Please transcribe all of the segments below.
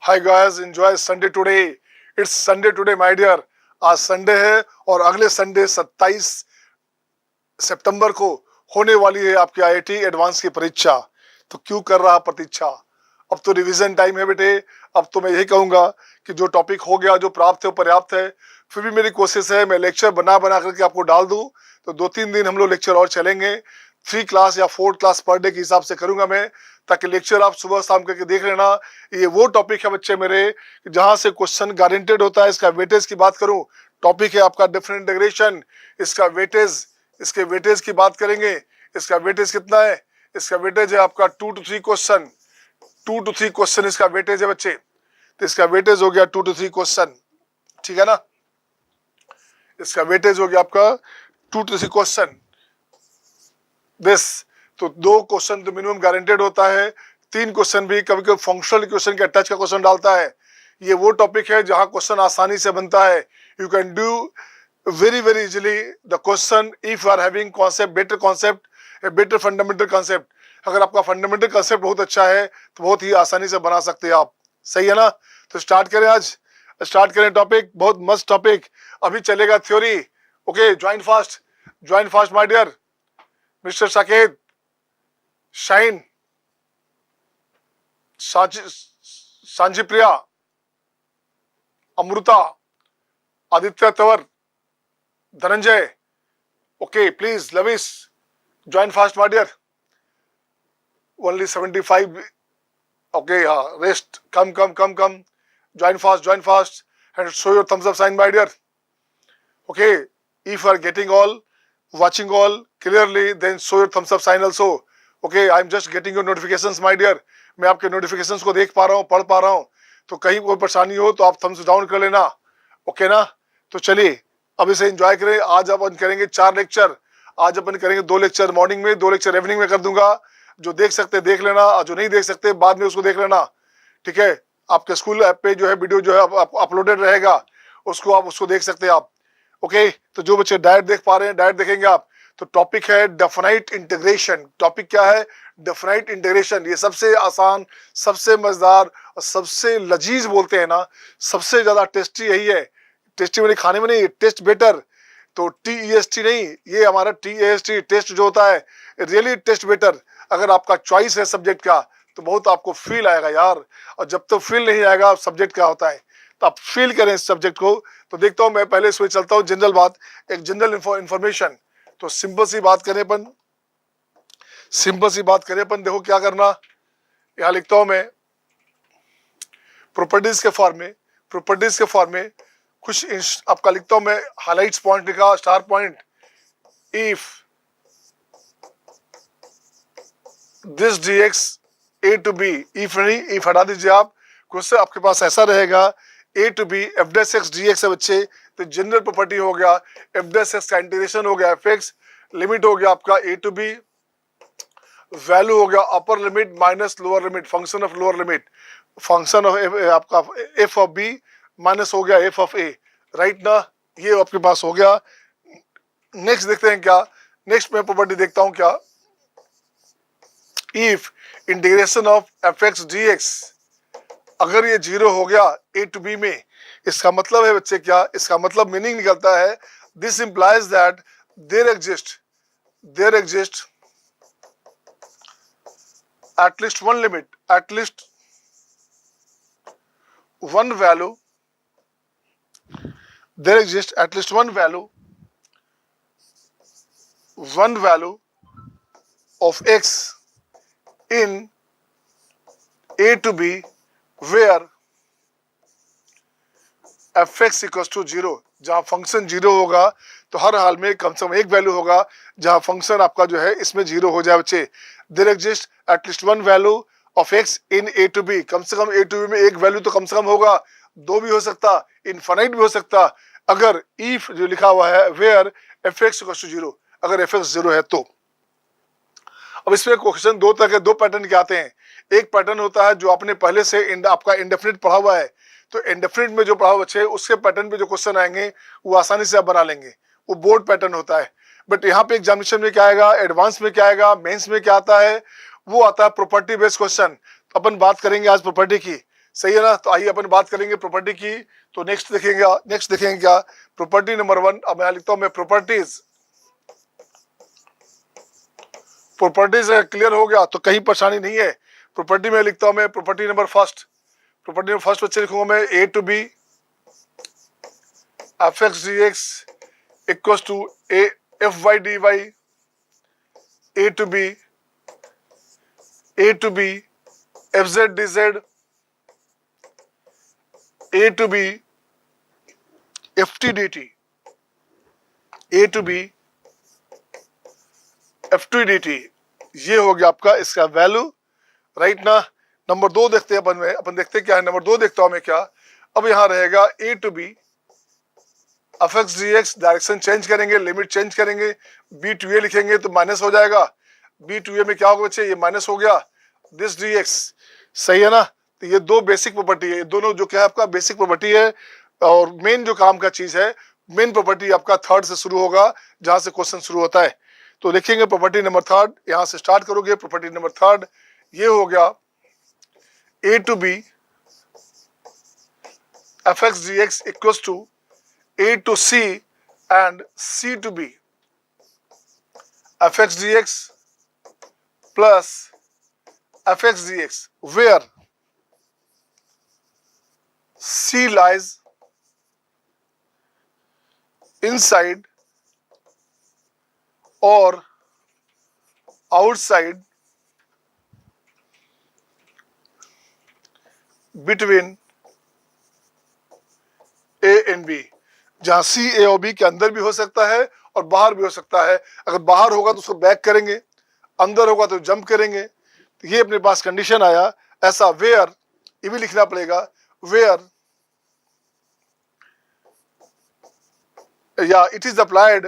Hi guys, enjoy Sunday today. It's Sunday today my dear. आज Sunday है और अगले संडे 27 सितंबर को होने वाली है आपकी आईआईटी एडवांस की परीक्षा। तो क्यों कर रहा प्रतीक्षा? अब तो रिवीजन टाइम है बेटे। अब तो मैं यही कहूंगा कि जो टॉपिक हो गया, जो प्राप्त है वो पर्याप्त है। फिर भी मेरी कोशिश है मैं लेक्चर बना बना करके आपको डाल दूं। तो 2-3 दिन हम लोग लेक्चर और चलेंगे। 3 क्लास या 4 क्लास पर डे के हिसाब से करूंगा मैं, ताकि लेक्चर आप सुबह शाम करके देख लेना। ये वो टॉपिक है बच्चे मेरे जहां से क्वेश्चन गारंटेड होता है। इसका वेटेज की बात करूं, टॉपिक है आपका डिफरेंट इंटीग्रेशन। इसका वेटेज, इसके वेटेज की बात करेंगे। इसका वेटेज कितना है? इसका वेटेज है आपका 2 to 3 क्वेश्चन। 2 to 3 क्वेश्चन इसका वेटेज है बच्चे। तो इसका वेटेज हो गया 2 to 3 क्वेश्चन, ठीक है ना। इसका वेटेज हो गया आपका 2 to 3 क्वेश्चन दिस। तो 2 क्वेश्चन तो मिनिमम गारंटेड होता है। 3 क्वेश्चन भी कभी कभी फंक्शनल क्वेश्चन के टच का क्वेश्चन डालता है। ये वो टॉपिक है जहां क्वेश्चन आसानी से बनता है। You can do very very easily the question if you are having concept, better concept, a better fundamental concept। अगर आपका फंडामेंटल कंसेप्ट बहुत अच्छा है तो बहुत ही आसानी से बना सकते हैं आप। सही है ना। तो स्टार्ट करें, आज स्टार्ट करें टॉपिक। बहुत मस्त टॉपिक। अभी चलेगा theory. Okay, join fast my dear. Mister Saket, Shine, Sanchi Priya, Amrita, Aditya Tanwar, Dhananjay. Okay please Lavish, join fast my dear. Only 75। Okay हाँ, rest, come join fast and show your thumbs up sign my dear. Okay, if you are getting all, watching all clearly, then show your thumbs up sign also। okay, I am just getting your notifications my dear। मैं आपके notifications को देख पा रहा हूँ, पढ़ पा रहा हूँ। तो कहीं कोई परेशानी हो तो आप थम्स डाउन कर लेना। ओके ना। तो चलिए अब इसे एंजॉय करें। आज अपन करेंगे 4 लेक्चर। आज अपन करेंगे 2 लेक्चर मॉर्निंग में, 2 लेक्चर इवनिंग में कर दूंगा। जो देख सकते देख लेना, और जो नहीं देख सकते बाद में उसको देख लेना, ठीक है। आपके स्कूल ऐप पे जो है वीडियो जो है अपलोडेड रहेगा, उसको आप उसको देख सकते हैं आप। ओके, तो जो बच्चे डायरेक्ट देख पा रहे हैं डायरेक्ट देखेंगे आप। तो टॉपिक है डेफिनाइट इंटीग्रेशन। टॉपिक क्या है? Definite integration. ये सबसे आसान, सबसे मजेदार और सबसे लजीज बोलते हैं ना, सबसे ज्यादा टेस्टी यही है। टेस्टी मैंने खाने में नहीं, टेस्ट बेटर। तो TEST नहीं, ये हमारा TAST टेस्ट जो होता है, रियली टेस्ट बेटर। अगर आपका चॉइस है सब्जेक्ट का तो बहुत आपको फील आएगा यार। और जब तक फील नहीं आएगा सब्जेक्ट क्या होता है, तो आप फील करें इस सब्जेक्ट को। तो देखता हूं मैं पहले इसमें चलता हूं जनरल बात, एक जनरल इंफॉर्मेशन। तो सिंपल सी बात करें अपन, देखो क्या करना। यहां लिखता हूं मैं प्रॉपर्टीज के फॉर्म में कुछ आपका लिखता हूं मैं। हाइलाइट्स पॉइंट लिखा, star point. If this dx a to b, if नहीं, इफ हटा दीजिए आप। क्वेश्चन आपके पास ऐसा रहेगा, a to b f dash x dx है बच्चे। तो जनरल प्रॉपर्टी हो गया, f dash x का इंटीग्रेशन हो गया fx, लिमिट हो गया आपका a to b, वैल्यू हो गया upper limit minus lower limit, function of lower limit, function of आपका f ऑफ b माइनस हो गया f ऑफ a। राइट ना, ये आपके पास हो गया। नेक्स्ट देखते हैं क्या। नेक्स्ट मैं प्रॉपर्टी देखता हूं क्या। If integration of fx dx, अगर ये 0 हो गया a to b में, इसका मतलब है बच्चे क्या, इसका मतलब मीनिंग निकलता है, this implies that there exist at least one limit, at least one value, there exists at least one value of x in a to b where fx equals to 0। जहां फंक्शन 0 होगा तो हर हाल में कम से कम एक value होगा जहां function आपका जो है इसमें 0 हो जाए बच्चे। There exist at least one value of x in a to b। कम से कम a to b में एक वैल्यू तो कम से कम होगा, 2 भी हो सकता, इनफाइनाइट भी हो सकता। अगर इफ जो लिखा हुआ है वेयर fx इक्वल्स टू 0, अगर fx 0 है तो। अब इसमें क्वेश्चन 2 तरह के, 2 पैटर्न के आते हैं। एक पैटर्न होता है जो आपने पहले से आपका इंडेफिनिट पढ़ा हुआ है। तो इंडेफिनिट में जो पढ़ा हुआ बच्चे, उसके पैटर्न पे जो क्वेश्चन आएंगे वो आसानी से आप बना लेंगे, वो बोर्ड पैटर्न होता है। बट यहाँ पे एग्जामिनेशन में क्या आएगा, एडवांस में क्या आएगा, मेंस में क्या आता है, वो आता है प्रॉपर्टी बेस्ड क्वेश्चन। तो अपन बात करेंगे आज प्रॉपर्टी की। सही है ना। तो आइए अपन बात करेंगे प्रॉपर्टी की। तो नेक्स्ट देखेंगे क्या, प्रॉपर्टी नंबर 1। अब मैं लिखता हूं मैं प्रॉपर्टीज क्लियर हो गया तो कहीं परेशानी नहीं है। प्रॉपर्टी में लिखता हूं मैं प्रॉपर्टी नंबर फर्स्ट बच्चे लिखूंगा मैं A to B F x D X equal to A F Y D Y A to B F Z D Z A to B F T D T A to B F T D T. ये हो गया आपका इसका value, right ना। Number 2 देखते हैं अपन देखते हैं क्या है। नंबर 2 देखता हूं मैं क्या। अब यहां रहेगा A to B F x D X, direction change करेंगे, लिमिट चेंज करेंगे, बी टू ए लिखेंगे तो माइनस हो जाएगा। बी टू ए में क्या होगा बच्चे, ये माइनस हो गया दिस डी एक्स, सही है ना। तो ये दो बेसिक प्रॉपर्टी है, ये दोनों जो क्या है आपका बेसिक प्रॉपर्टी है। और मेन जो काम का चीज है, मेन प्रॉपर्टी आपका थर्ड से शुरू होगा, जहां से क्वेश्चन शुरू होता है। तो लिखेंगे प्रॉपर्टी नंबर थर्ड, यहां से स्टार्ट करोगे। प्रॉपर्टी नंबर थर्ड ये हो गया A to B F x D X equal to A to C and C to B F x D X plus F x D x where C lies inside or outside between A and B। जहां C A और B के अंदर भी हो सकता है और बाहर भी हो सकता है। अगर बाहर होगा तो उसको बैक करेंगे, अंदर होगा तो जंप करेंगे। तो ये अपने पास कंडीशन आया ऐसा, वेयर ये भी लिखना पड़ेगा, where it is applied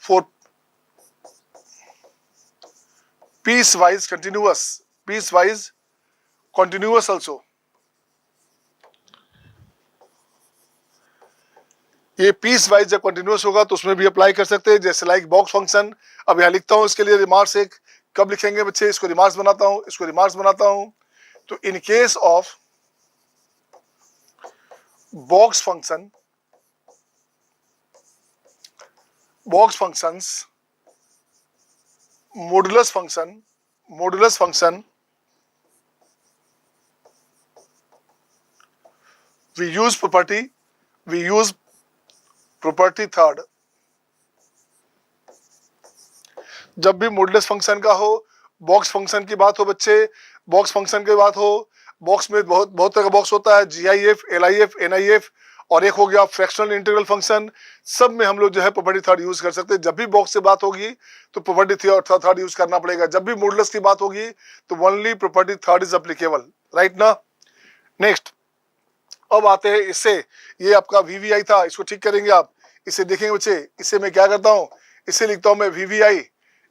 for piecewise continuous also। ये पीस वाइज जब कंटिन्यूस होगा तो उसमें भी अप्लाई कर सकते हैं, जैसे लाइक बॉक्स फंक्शन। अब यहाँ लिखता हूँ इसके लिए रिमार्क्स एक, कब लिखेंगे बच्चे, इसको रिमार्क्स बनाता हूँ, तो in case of box functions modulus function we use property third. जब भी मॉडुलस फंक्शन का हो, बॉक्स फंक्शन की बात हो बच्चे, बॉक्स फंक्शन की बात हो, बॉक्स में बहुत तरह का बॉक्स होता है, GIF, LIF, NIF, और एक हो गया फ्रैक्शनल इंटीग्रल फंक्शन। सब में हम लोग जो है प्रॉपर्टी थर्ड यूज कर सकते हैं। जब भी बॉक्स से बात होगी तो प्रॉपर्टी थर्ड यूज करना पड़ेगा। जब भी मॉडुलस की बात होगी तो only property third is applicable, right ना। नेक्स्ट अब आते हैं इससे, ये आपका VVI था, इसको ठीक करेंगे आप। इसे देखेंगे बच्चे, इसे मैं क्या करता हूँ, इसे लिखता हूँ मैं VVI।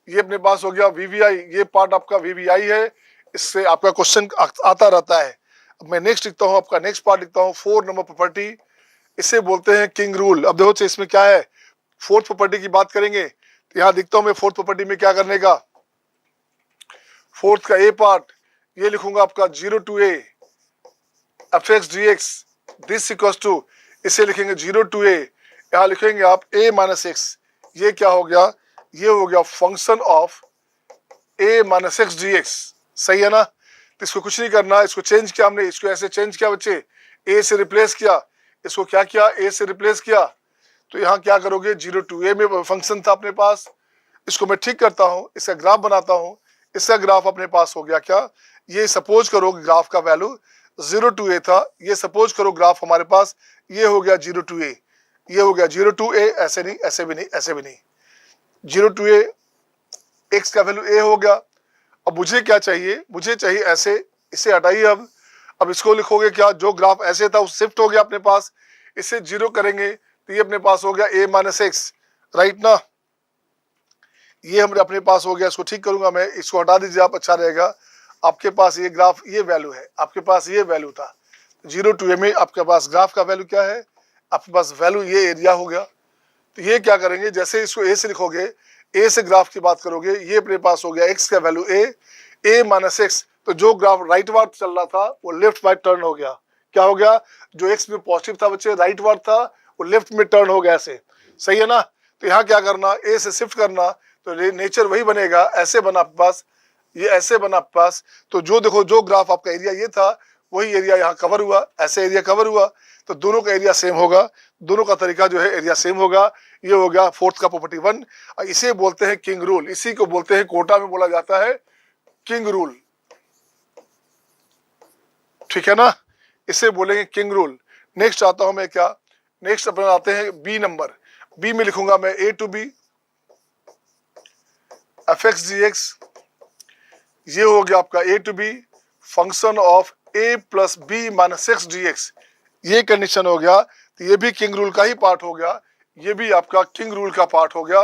ये अपने पास हो गया VVI, ये पार्ट आपका VVI है, इससे आपका क्वेश्चन आता रहता है। अब मैं नेक्स्ट लिखता हूँ, आपका नेक्स्ट पार्ट लिखता हूँ 4 नंबर प्रॉपर्टी, इसे बोलते हैं किंग रूल। अब देखो इसमें क्या है, फोर्थ प्रॉपर्टी की बात करेंगे। तो यहाँ दिखता हूँ मैं फोर्थ प्रॉपर्टी में क्या करने का, फोर्थ का ए पार्ट ये लिखूंगा आपका 0 to A f x D x this equals to, इसे लिखेंगे 0 to A, यहाँ लिखेंगे आप A माइनस एक्स। ये क्या हो गया, ये हो गया function of A minus X D x, सही है ना। तो इसको कुछ नहीं करना, इसको चेंज किया हमने, इसको ऐसे चेंज किया बच्चे, A से रिप्लेस किया, इसको क्या किया, A से रिप्लेस किया। तो यहाँ क्या करोगे, 0 to A में फंक्शन था अपने पास, इसको मैं ठीक करता हूँ, इसका ग्राफ बनाता हूँ। इसका ग्राफ अपने पास हो गया क्या, ये सपोज करो ग्राफ का वैल्यू 0 to A था, ये सपोज करो ग्राफ हमारे पास ये हो गया 0 to A, ये हो गया 0 to A, ऐसे नहीं, ऐसे भी नहीं, ऐसे भी नहीं, 0 to A, x का वैल्यू A हो गया। अब मुझे क्या चाहिए, मुझे चाहिए ऐसे, इसे हटाइए। अब इसको लिखोगे क्या, जो ग्राफ ऐसे था वो शिफ्ट हो गया अपने पास, इसे 0 करेंगे तो ये अपने पास हो गया A माइनस एक्स, राइट ना। ये हमारे अपने पास हो गया, इसको ठीक करूंगा मैं, इसको हटा दीजिए आप, अच्छा रहेगा। आपके पास ये ग्राफ, ये वैल्यू है, आपके पास ये वैल्यू था 0 to A में, आपके पास ग्राफ का वैल्यू क्या है, आपके पास वैल्यू ये एरिया हो गया, तो ये क्या करेंगे, जैसे इसको ए से लिखोगे, ए से ग्राफ की बात करोगे, ये अपने पास हो गया एक्स का वैल्यू ए माइनस एक्स। तो जो ग्राफ राइट वार्ड चल रहा था वो लेफ्ट वार्ड टर्न हो गया। क्या हो गया, जो एक्स में पॉजिटिव था बच्चे राइट वार्ड था, वो लेफ्ट में टर्न हो गया ऐसे, सही है ना। तो यहाँ क्या करना, ए से शिफ्ट करना, तो नेचर वही बनेगा, ऐसे बना आपके पास, ये ऐसे बना आपके पास। तो जो देखो, जो ग्राफ आपका एरिया ये था, वही एरिया यहाँ कवर हुआ, ऐसे एरिया कवर हुआ, तो दोनों का एरिया सेम होगा, दोनों का तरीका जो है एरिया सेम होगा। ये हो गया फोर्थ का प्रॉपर्टी 1। इसे बोलते हैं किंग रूल, इसी को बोलते हैं, कोटा में बोला जाता है किंग रूल, ठीक है ना, इसे बोलेंगे किंग रूल। नेक्स्ट आता हूं मैं, क्या नेक्स्ट अपने आते हैं बी नंबर। बी में लिखूंगा मैं A to B F x D X, ये हो गया आपका A to B function of A plus B minus X D X, ये कंडीशन हो गया। तो ये भी किंग रूल का ही पार्ट हो गया, ये भी आपका किंग रूल का पार्ट हो गया,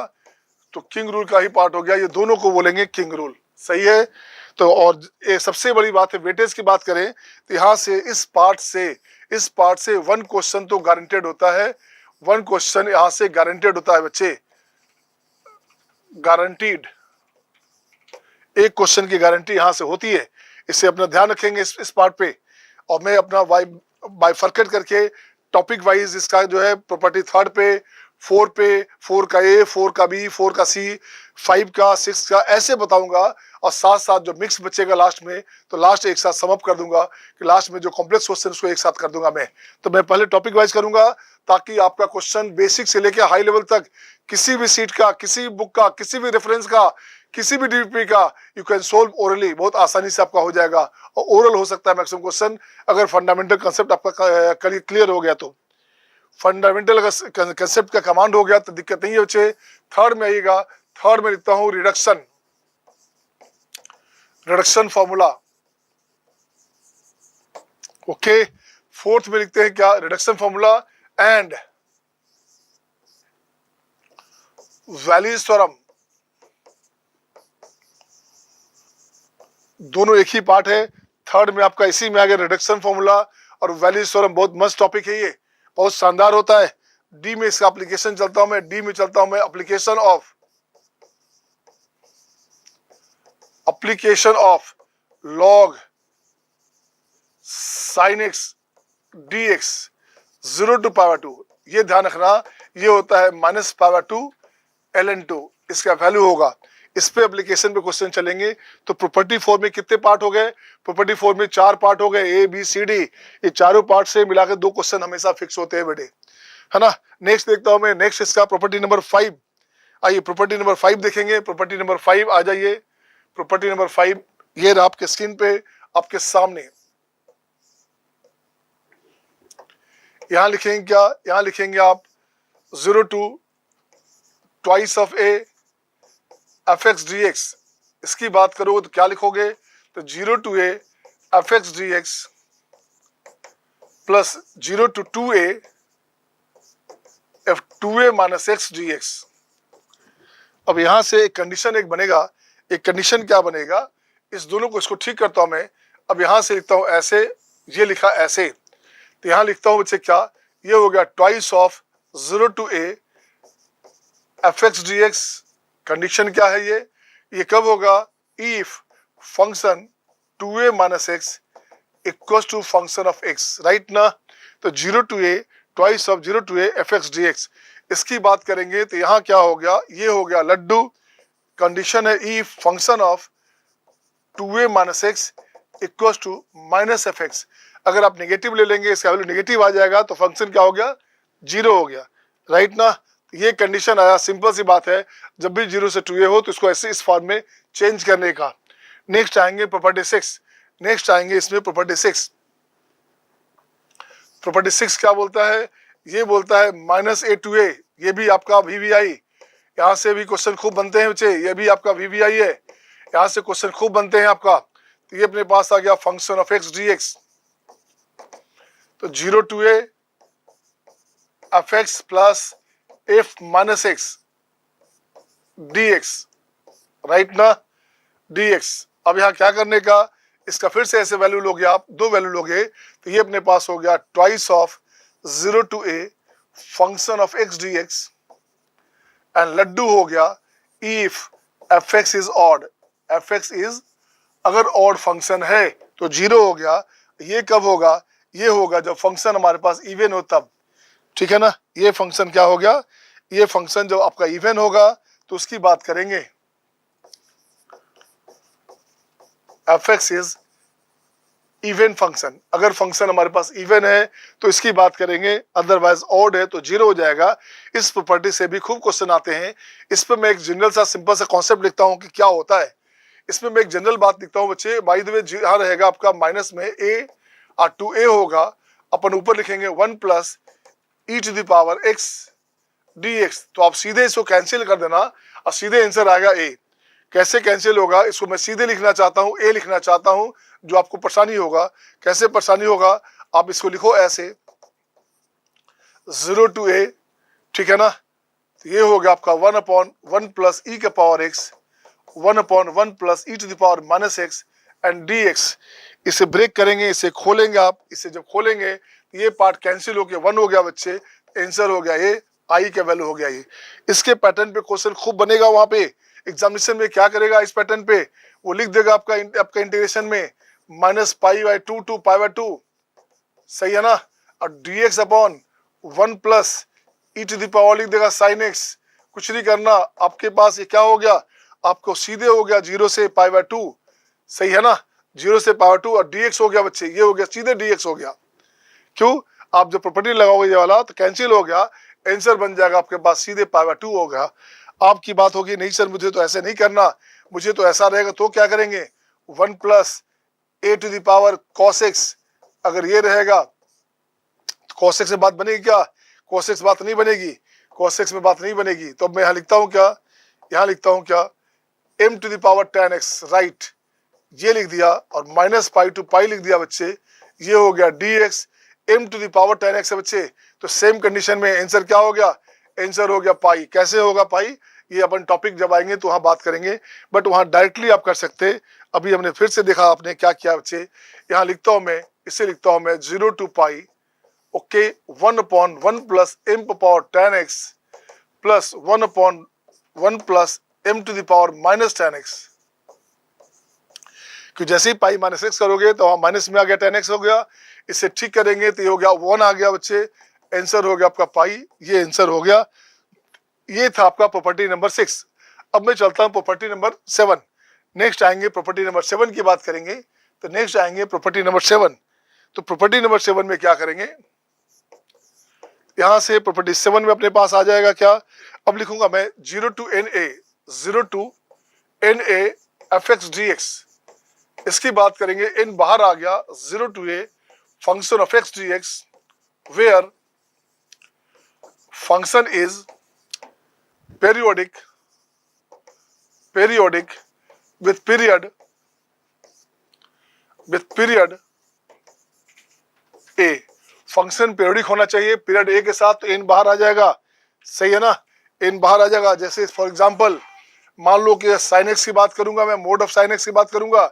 तो किंग रूल का ही पार्ट हो गया, ये दोनों को बोलेंगे किंग रूल, सही है। तो और ये सबसे बड़ी बात है, वेटेज की बात करें तो यहाँ से इस पार्ट से 1 क्वेश्चन तो गारंटेड होता है, 1 क्वेश्चन यहाँ से गारंटेड होता है बच्चे, गारंटीड, एक क्वेश्चन की गारंटी यहाँ से होती है। इससे अपना ध्यान रखेंगे इस पार्ट पे। और मैं अपना बाइफरकेट करके टॉपिक वाइज इसका जो है प्रॉपर्टी 3rd पे, 4 पे, 4 का ए, 4 का बी, 4 का सी, 5 का, 6 का, ऐसे बताऊंगा। और साथ साथ जो मिक्स बचेगा लास्ट में, तो लास्ट एक साथ सम अप कर दूंगा, कि लास्ट में जो कॉम्प्लेक्स क्वेश्चन उसको एक साथ कर दूंगा मैं। तो मैं पहले टॉपिक वाइज करूंगा, ताकि आपका क्वेश्चन बेसिक से लेकर हाई लेवल तक, किसी भी सीट का, किसी बुक का, किसी भी रेफरेंस का, किसी भी डीपी का, यू कैन सोल्व ओरली, बहुत आसानी से आपका हो जाएगा। और ओरल हो सकता है मैक्सिमम क्वेश्चन, अगर फंडामेंटल कंसेप्ट आपका क्लियर हो गया तो। फंडामेंटल कंसेप्ट का कमांड हो गया तो दिक्कत नहीं है बच्चे। 3rd में आइएगा, 3rd में लिखता हूं रिडक्शन फॉर्मूला, ओके। 4th में लिखते हैं क्या, reduction formula and valleys theorem, दोनों एक ही पार्ट है। 3rd में आपका इसी में आ गया रिडक्शन फॉर्मूला और वैलीज थ्योरम, बहुत मस्त टॉपिक है ये, बहुत शानदार होता है। डी में इसका एप्लीकेशन चलता हूं मैं, डी में चलता हूं मैं, application of log sine x D X 0 to power 2, ये ध्यान रखना, ये होता है -π/2 ln2, इसका वैल्यू होगा। इस पे एप्लीकेशन पे क्वेश्चन चलेंगे। तो प्रॉपर्टी 4 में कितने पार्ट हो गए, प्रॉपर्टी 4 में 4 पार्ट हो गए, ए बी सी डी, ये चारों पार्ट से मिलाकर 2 क्वेश्चन हमेशा फिक्स होते हैं बेटे, है ना। नेक्स्ट देखता हूं मैं, नेक्स्ट इसका प्रॉपर्टी नंबर 5। आइए प्रॉपर्टी नंबर 5 देखेंगे। प्रॉपर्टी नंबर 5 आ जाइए, प्रॉपर्टी नंबर 5 ये रहा आपके स्क्रीन पे, आपके सामने। यहां लिखेंगे क्या, यहां लिखेंगे आप 0 to twice of A F x D x, इसकी बात करो तो क्या लिखोगे, तो 0 to a f x D X plus 0 to 2a F 2a minus X D x. अब यहां से एक कंडीशन एक बनेगा, एक कंडीशन क्या बनेगा, इस दोनों को, इसको ठीक करता हूं मैं। अब यहां से लिखता हूं ऐसे, ये लिखा ऐसे, तो यहां लिखता हूं बच्चे क्या, ये हो गया twice of 0 to a f x D x. Condition क्या है ये कब होगा, if function 2a minus x equals to function of x, right ना। तो 0 to a twice of 0 to a f x D x, इसकी बात करेंगे तो यहाँ क्या हो गया, ये हो गया लड्डू। कंडीशन है if function of 2a minus x equals to minus f x. अगर आप नेगेटिव ले लेंगे, इसका वैल्यू नेगेटिव आ जाएगा, तो फंक्शन क्या हो गया, 0 हो गया, राइट ना। ये कंडीशन आया, सिंपल सी बात है, जब भी 0 से 2a हो तो इसको ऐसे इस फॉर्म में चेंज करने का। नेक्स्ट आएंगे प्रॉपर्टी 6, नेक्स्ट आएंगे इसमें प्रॉपर्टी 6। प्रॉपर्टी 6 क्या बोलता है, ये बोलता है -a to a, ये भी आपका VVI, यहाँ से भी क्वेश्चन खूब बनते हैं बच्चे, ये भी आपका VVI है, यहाँ से क्वेश्चन खूब बनते हैं आपका। तो ये अपने पास आ गया फंक्शन ऑफ x dx, तो 0 to a f X plus F minus x dx, right ना, dx। अब यहाँ क्या करने का, इसका फिर से ऐसे वैल्यू लोगे आप, 2 वैल्यू लोगे, तो ये अपने पास हो गया twice of 0 to a function of x dx and लड्डू हो गया if F x is odd, f x is अगर ऑड फंक्शन है तो 0 हो गया। ये कब होगा, ये होगा जब फंक्शन हमारे पास इवन हो तब, ठीक है ना। ये फंक्शन क्या हो गया, ये फंक्शन जब आपका इवन होगा तो उसकी बात करेंगे। F x is even function, अगर फंक्शन हमारे पास इवन है तो इसकी बात करेंगे, अदरवाइज ऑड है तो 0 हो जाएगा। इस प्रॉपर्टी से भी खूब क्वेश्चन आते हैं। इस पर मैं एक जनरल सा सिंपल सा कॉन्सेप्ट लिखता हूं कि क्या होता है। इसमें मैं एक जनरल बात लिखता हूं बच्चे, बाय द वे यहाँ रहेगा आपका माइनस में a और 2a होगा, अपन ऊपर लिखेंगे 1 plus e to the power x dx। तो आप सीधे इसको कैंसिल कर देना और सीधे आंसर आएगा a। कैसे कैंसिल होगा, इसको मैं सीधे लिखना चाहता हूं, a लिखना चाहता हूं, जो आपको परेशानी होगा। कैसे परेशानी होगा, आप इसको लिखो ऐसे 0 टू a, ठीक है ना। तो ये हो गया आपका 1/1 प्लस e का power x, 1/1 plus e to the power minus x and dx। इसे ब्रेक करेंगे, इसे खोलेंगे आप, इसे जब खोलेंगे तो ये पार्ट कैंसिल हो गया, 1 हो गया बच्चे, आंसर हो गया ये, आई का वैल्यू हो गया ये। इसके पैटर्न पे क्वेश्चन खूब बनेगा, वहां पे एग्जामिनेशन में क्या करेगा इस पैटर्न पे, वो लिख देगा आपका इंटीग्रेशन में -π/2 टू π/2, सही है ना। और dx upon 1 plus e to the power लिख देगा sin x। कुछ नहीं करना, आपके पास ये क्या हो गया, आपको सीधे हो गया 0 से π/2, सही है ना, 0 से π/2 और dx हो गया बच्चे, ये हो गया सीधे dx हो गया। क्यों, आप जब प्रॉपर्टी लगाओगे ये वाला तो कैंसिल हो गया, आंसर बन जाएगा आपके पास सीधे π/2 होगा। आपकी बात होगी नहीं सर मुझे तो ऐसे नहीं करना, मुझे तो ऐसा रहेगा, तो क्या करेंगे 1 plus a to the power cos x, अगर ये रहेगा तो cos x से बात बनेगी क्या, cos x बात नहीं बनेगी, cos x में बात नहीं बनेगी। तो अब मैं यहाँ लिखता हूँ क्या, यहाँ लिखता हूँ क्या, m to the power tan x, right, ये लिख दिया और -π टू π लिख दिया बच्चे, ये हो गया dx m to the power tan x है बच्चे। तो सेम कंडीशन में आंसर क्या हो गया, आंसर हो गया पाई। कैसे होगा पाई, ये अपन टॉपिक जब आएंगे तो वहां बात करेंगे, बट वहां डायरेक्टली आप कर सकते। अभी हमने फिर से देखा आपने क्या किया बच्चे, यहाँ लिखता हूं मैं, इसे लिखता हूं मैं 0 to pi, okay, 1/1 plus m power tan x plus 1/1 plus m to the power minus tan x। कि जैसे ही पाई माइनस x करोगे तो वहां माइनस में आ गया tan x हो गया, इसे ठीक करेंगे तो ये हो गया 1 आ गया बच्चे, आंसर हो गया आपका पाई, ये आंसर हो गया। ये था आपका प्रॉपर्टी नंबर 6। अब मैं चलता हूं प्रॉपर्टी नंबर 7। नेक्स्ट आएंगे प्रॉपर्टी नंबर 7 की बात करेंगे, तो नेक्स्ट आएंगे प्रॉपर्टी नंबर 7। तो प्रॉपर्टी नंबर 7 में क्या करेंगे, यहां से प्रॉपर्टी 7 में अपने पास आ जाएगा क्या, अब लिखूंगा मैं 0 to na f x D x. इसकी बात करेंगे, इन बाहर आ गया 0 to a function of x dx where function is periodic with period a। Function periodic होना चाहिए पीरियड a के साथ, तो इन बाहर आ जाएगा, सही है ना, इन बाहर आ जाएगा। जैसे फॉर एग्जांपल मान लो कि sin x की बात करूंगा मैं, मोड ऑफ sin x की बात करूंगा,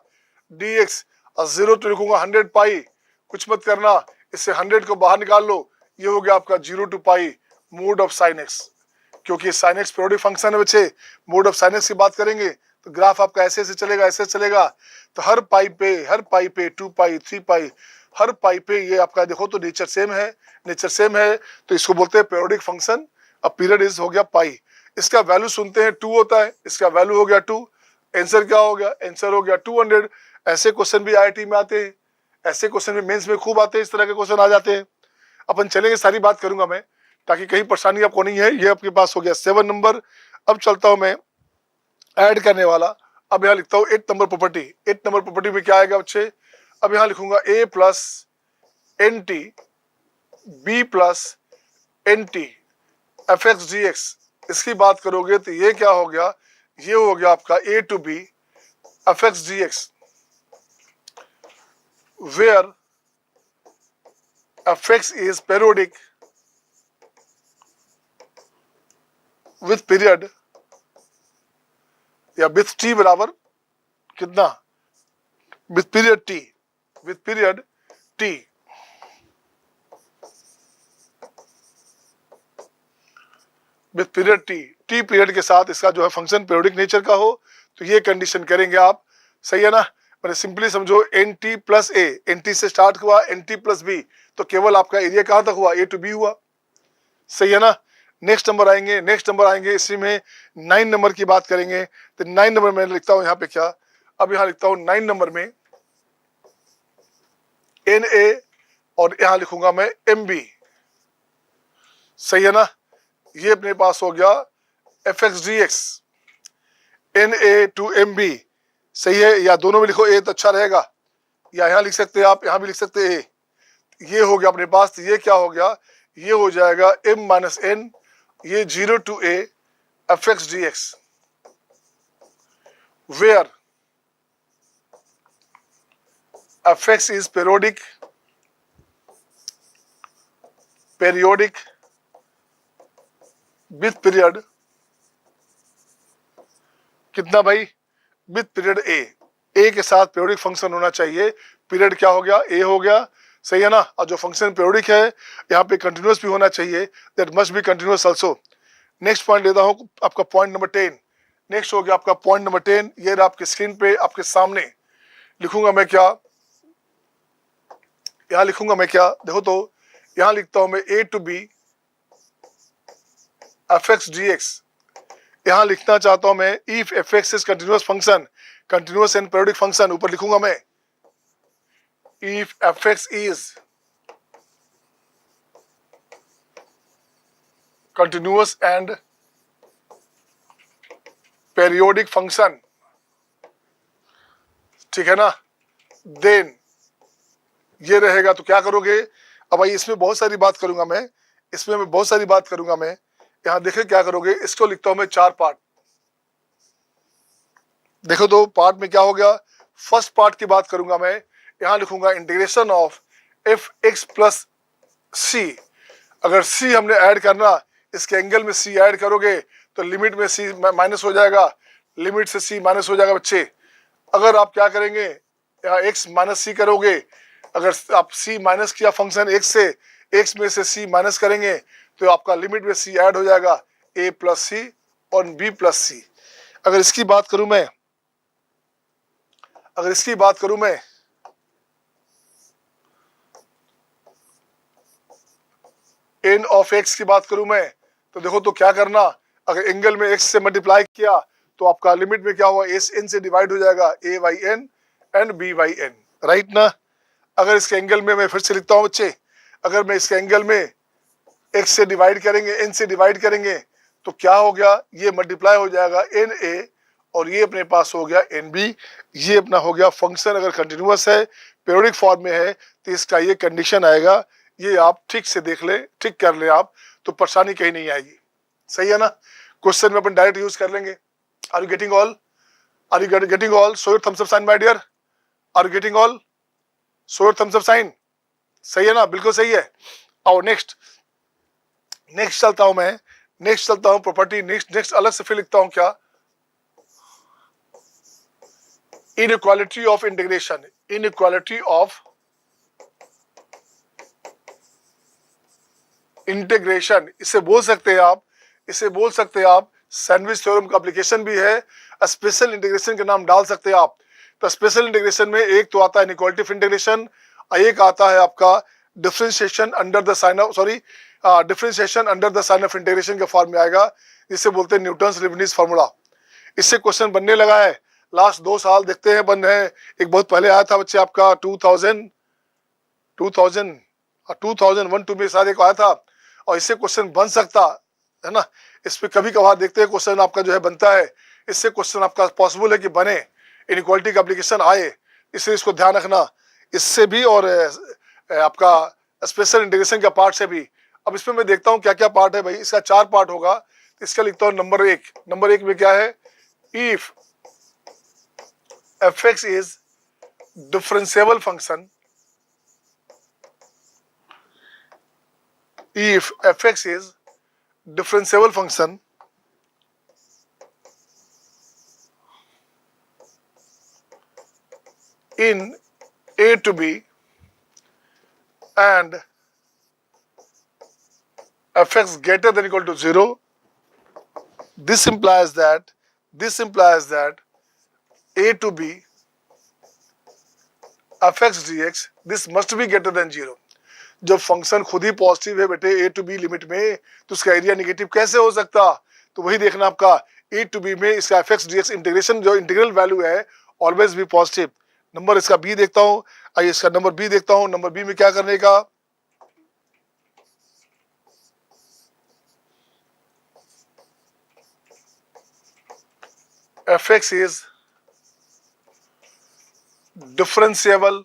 dx और 0 तो लिखूंगा 100 पाई, कुछ मत करना, इससे 100 को बाहर निकाल लो, ये हो गया आपका 0 to pi mod of sin x। क्योंकि sin x पीरियोडिक फंक्शन है बच्चे, मोड ऑफ sin x की बात करेंगे तो ग्राफ आपका ऐसे ऐसे चलेगा, ऐसे चलेगा। तो हर पाई पे 2 पाई 3 पाई, हर पाई पे ये आपका देखो तो नेचर सेम है, तो इसको बोलते हैं पीरियोडिक फंक्शन। अब पीरियड इज हो गया पाई, इसका वैल्यू सुनते हैं 2 होता है, इसका वैल्यू हो गया 2, आंसर क्या हो गया, आंसर हो गया 200। ऐसे क्वेश्चन भी IIT में आते हैं, ऐसे क्वेश्चन भी मेंस में खूब आते हैं, इस तरह के क्वेश्चन आ जाते हैं। अपन चलेंगे, सारी बात करूंगा मैं ताकि कहीं परेशानी आपको नहीं है। ये आपके पास हो गया 7 नंबर। अब चलता हूं मैं ऐड करने वाला, अब यहाँ लिखता हूँ 8 नंबर प्रॉपर्टी। 8 नंबर प्रॉपर्टी में क्या आएगा बच्चे, अब यहाँ लिखूंगा a plus n t b plus n t f x D x. इसकी बात करोगे तो ये क्या हो गया, ये हो गया आपका a to b f x D x where fx is periodic with period या with t बराबर कितना, with period t with period t T period के साथ इसका जो है फंक्शन पीरियोडिक नेचर का हो, तो ये कंडीशन करेंगे आप, सही है ना। मैंने सिंपली समझो एन टी प्लस ए, एन टी से स्टार्ट हुआ एन टी प्लस बी, तो केवल आपका एरिया कहाँ तक हुआ, ए टू बी हुआ, सही है ना। नेक्स्ट नंबर आएंगे इसी में 9 नंबर की बात करेंगे। तो 9 नंबर में लिखता हूं यहाँ पे क्या, अब यहाँ लिखता हूं 9 नंबर में एन ए और यहां लिखूंगा मैं एम बी, सही है ना। ये अपने पास हो गया f x D x, n a to m b, सही है। या दोनों में लिखो ए तो अच्छा रहेगा, या यहाँ लिख सकते हैं आप, यहाँ भी लिख सकते हैं ए। ये हो गया अपने पास, तो ये क्या हो गया, ये हो जाएगा m माइनस एन, ये 0 to a f x D x, where f x is periodic with period कितना भाई, विथ पीरियड ए के साथ पीरियोडिक फंक्शन होना चाहिए। पीरियड क्या हो गया, ए हो गया, सही है ना। और जो फंक्शन पीरियोडिक है यहाँ पे कंटिन्यूअस भी होना चाहिए, that must be continuous also. Next point लेता हूँ आपका पॉइंट नंबर 10। नेक्स्ट हो गया आपका पॉइंट नंबर 10, ये रहा आपके स्क्रीन पे आपके सामने। लिखूंगा मैं क्या, यहाँ लिखूंगा मैं क्या, देखो तो यहाँ लिखता हूं मैं A to B F x D X. यहाँ लिखना चाहता हूं मैं if F x is continuous function, continuous and periodic function, ऊपर लिखूंगा मैं if fx is continuous and periodic function, ठीक है ना, then ये रहेगा। तो क्या करोगे, अब भाई इसमें बहुत सारी बात करूंगा मैं, इसमें मैं बहुत सारी बात करूंगा मैं। यहां देखे क्या करोगे, इसको लिखता हूं मैं 4 पार्ट। देखो तो पार्ट में क्या हो गया, फर्स्ट पार्ट की बात करूंगा मैं, यहां लिखूंगा integration of F X plus C. अगर सी हमने ऐड करना, इसके एंगल में सी ऐड करोगे तो लिमिट में सी माइनस हो जाएगा, लिमिट से सी माइनस हो जाएगा बच्चे। अगर आप क्या करेंगे, यहाँ एक्स माइनस सी करोगे, अगर आप सी माइनस किया फंक्शन एक्स से, एक्स में से सी माइनस करेंगे तो आपका लिमिट में सी ऐड हो जाएगा, ए प्लस सी और बी प्लस सी। अगर इसकी बात करूं मैं, एन ऑफ एक्स की बात करूं मैं, तो देखो तो क्या करना, अगर एंगल में एक्स से मल्टीप्लाई किया तो आपका लिमिट में क्या हुआ, एस एन से डिवाइड हो जाएगा, A Y N and B Y N, right ना। अगर इसके एंगल में, मैं फिर से लिखता हूं बच्चे, अगर मैं इसके एंगल में एक्स से डिवाइड करेंगे, एन से डिवाइड करेंगे तो क्या हो गया, ये मल्टीप्लाई हो जाएगा एन ए और ये अपने पास हो गया एन बी। ये अपना हो गया फंक्शन। अगर कंटिन्यूअस है, पीरियोडिक फॉर्म में है, तो इसका ये कंडीशन आएगा। ये आप ठीक से देख ले, ठीक कर ले आप, तो परेशानी कहीं नहीं आएगी, सही है ना। क्वेश्चन में अपन डायरेक्ट यूज कर लेंगे। Are you getting all, are you getting all, show your thumbs up sign my dear, are you getting all, show your thumbs up sign, सही है ना, बिल्कुल सही है। और नेक्स्ट चलता हूं मैं, नेक्स्ट चलता हूं प्रॉपर्टी, नेक्स्ट अलग से फिर लिखता हूं क्या, inequality of integration, inequality of integration, इसे बोल सकते हैं आप, सैंडविच थ्योरम का एप्लीकेशन भी है, स्पेशल इंटीग्रेशन के नाम डाल सकते हैं आप। तो स्पेशल इंटीग्रेशन में एक तो आता है इनइक्वालिटी ऑफ इंटीग्रेशन, एक आता है आपका differentiation under the sign of, differentiation under the sign of integration के फॉर्म में आएगा, जिसे बोलते हैं न्यूटन्स लीबनिज फार्मूला। इससे क्वेश्चन बनने लगा है लास्ट 2 साल, देखते हैं बन है। एक बहुत पहले आया था बच्चे आपका 2001-2 में शायद एक आया था, और इससे क्वेश्चन बन सकता है ना। इस पे कभी कभार देखते हैं क्वेश्चन आपका जो है बनता है, इससे क्वेश्चन आपका पॉसिबल है कि बने, इनइक्वालिटी का एप्लीकेशन आए, इसलिए इसको ध्यान रखना, इससे भी और आपका स्पेशल इंटीग्रेशन का पार्ट से भी। अब इसमें मैं देखता हूँ क्या क्या पार्ट है भाई, इसका 4 पार्ट होगा। तो इसका लिखता हूँ नंबर 1 में क्या है, if F x is differentiable function, if fx is differentiable function in a to b and fx greater than equal to 0, this implies that a to b fx dx this must be greater than 0। जब function खुद ही positive है बेटे ए to B limit में, तो उसका area negative कैसे हो सकता? तो वही देखना आपका ए टू बी में इसका F x D x integration जो इंटीग्रल वैल्यू है ऑलवेज बी पॉजिटिव। नंबर इसका बी देखता हूं, आइए इसका नंबर बी देखता हूं। नंबर बी में क्या करने का, F x is differentiable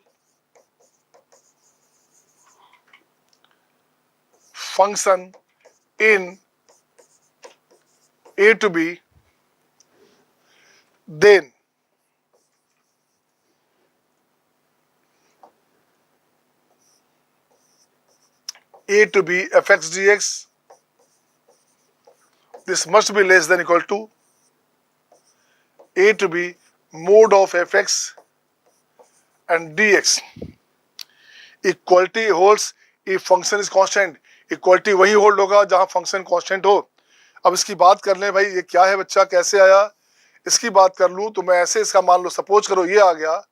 function in a to b, then a to b fx dx this must be less than equal to a to b mode of fx and dx। equality holds if function is constant। Equality वही hold होगा जहां function constant हो। अब इसकी बात कर लें भाई, ये क्या है बच्चा, कैसे आया, इसकी बात कर लूं तो मैं ऐसे इसका मान लो, सपोज करो ये आ गया,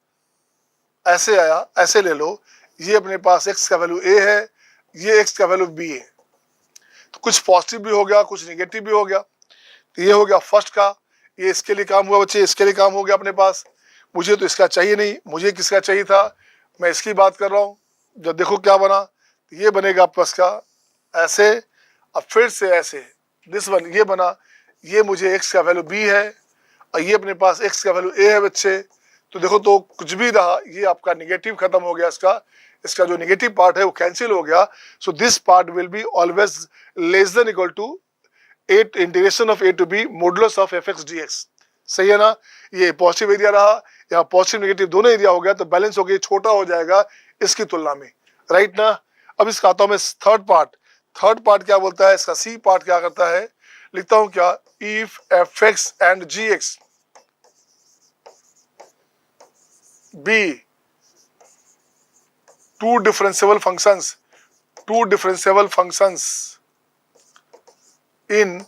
ऐसे आया, ऐसे ले लो, ये अपने पास x का वैल्यू a है, ये x का वैल्यू b है, तो कुछ पॉजिटिव भी हो गया, कुछ नेगेटिव भी हो गया। तो ये हो गया फर्स्ट का, ये इसके लिए काम हुआ बच्चे, इसके लिए काम हो गया अपने पास। मुझे तो इसका चाहिए नहीं, मुझे किसका चाहिए था, मैं इसकी बात कर रहा हूँ। जब देखो क्या बना, ये बनेगा आपस का ऐसे, अब फिर से ऐसे दिस वन ये बना, ये मुझे x का वैल्यू b है और ये अपने पास x का वैल्यू a है बच्चे। तो देखो तो कुछ भी रहा, ये आपका नेगेटिव खत्म हो गया, इसका जो नेगेटिव पार्ट है वो कैंसिल हो गया। So this part will be always less than equal to integration of a to b modulus of fx dx। सही है ना, ये पॉजिटिव एरिया रहा, यहाँ पॉजिटिव नेगेटिव दोनों एरिया हो गया, तो बैलेंस हो गया, छोटा हो जाएगा इसकी तुलना में, राइट ना। अब इसका आता हूं मैं थर्ड पार्ट क्या बोलता है, इसका सी पार्ट क्या करता है, लिखता हूं क्या, if F x and g x be two differentiable functions in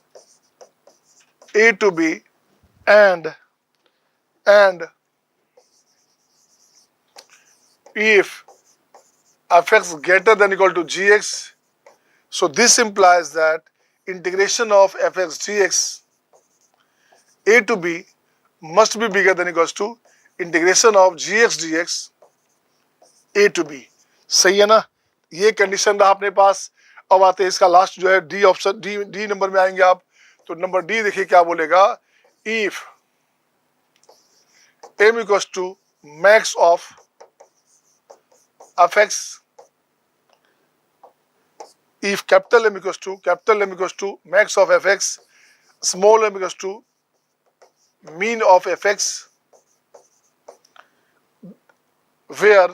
a to b and if fx greater than equal to gx, so this implies that integration of fx dx a to b must be bigger than equals to integration of gx dx a to b। सही है ना, ये condition रहा अपने पास। अब आते हैं इसका लास्ट जो है डी ऑप्शन, डी नंबर में आएंगे आप, तो नंबर डी देखिए क्या बोलेगा, if m equals to max of fx, if capital M equals to max of fx, small m equals to mean of fx, where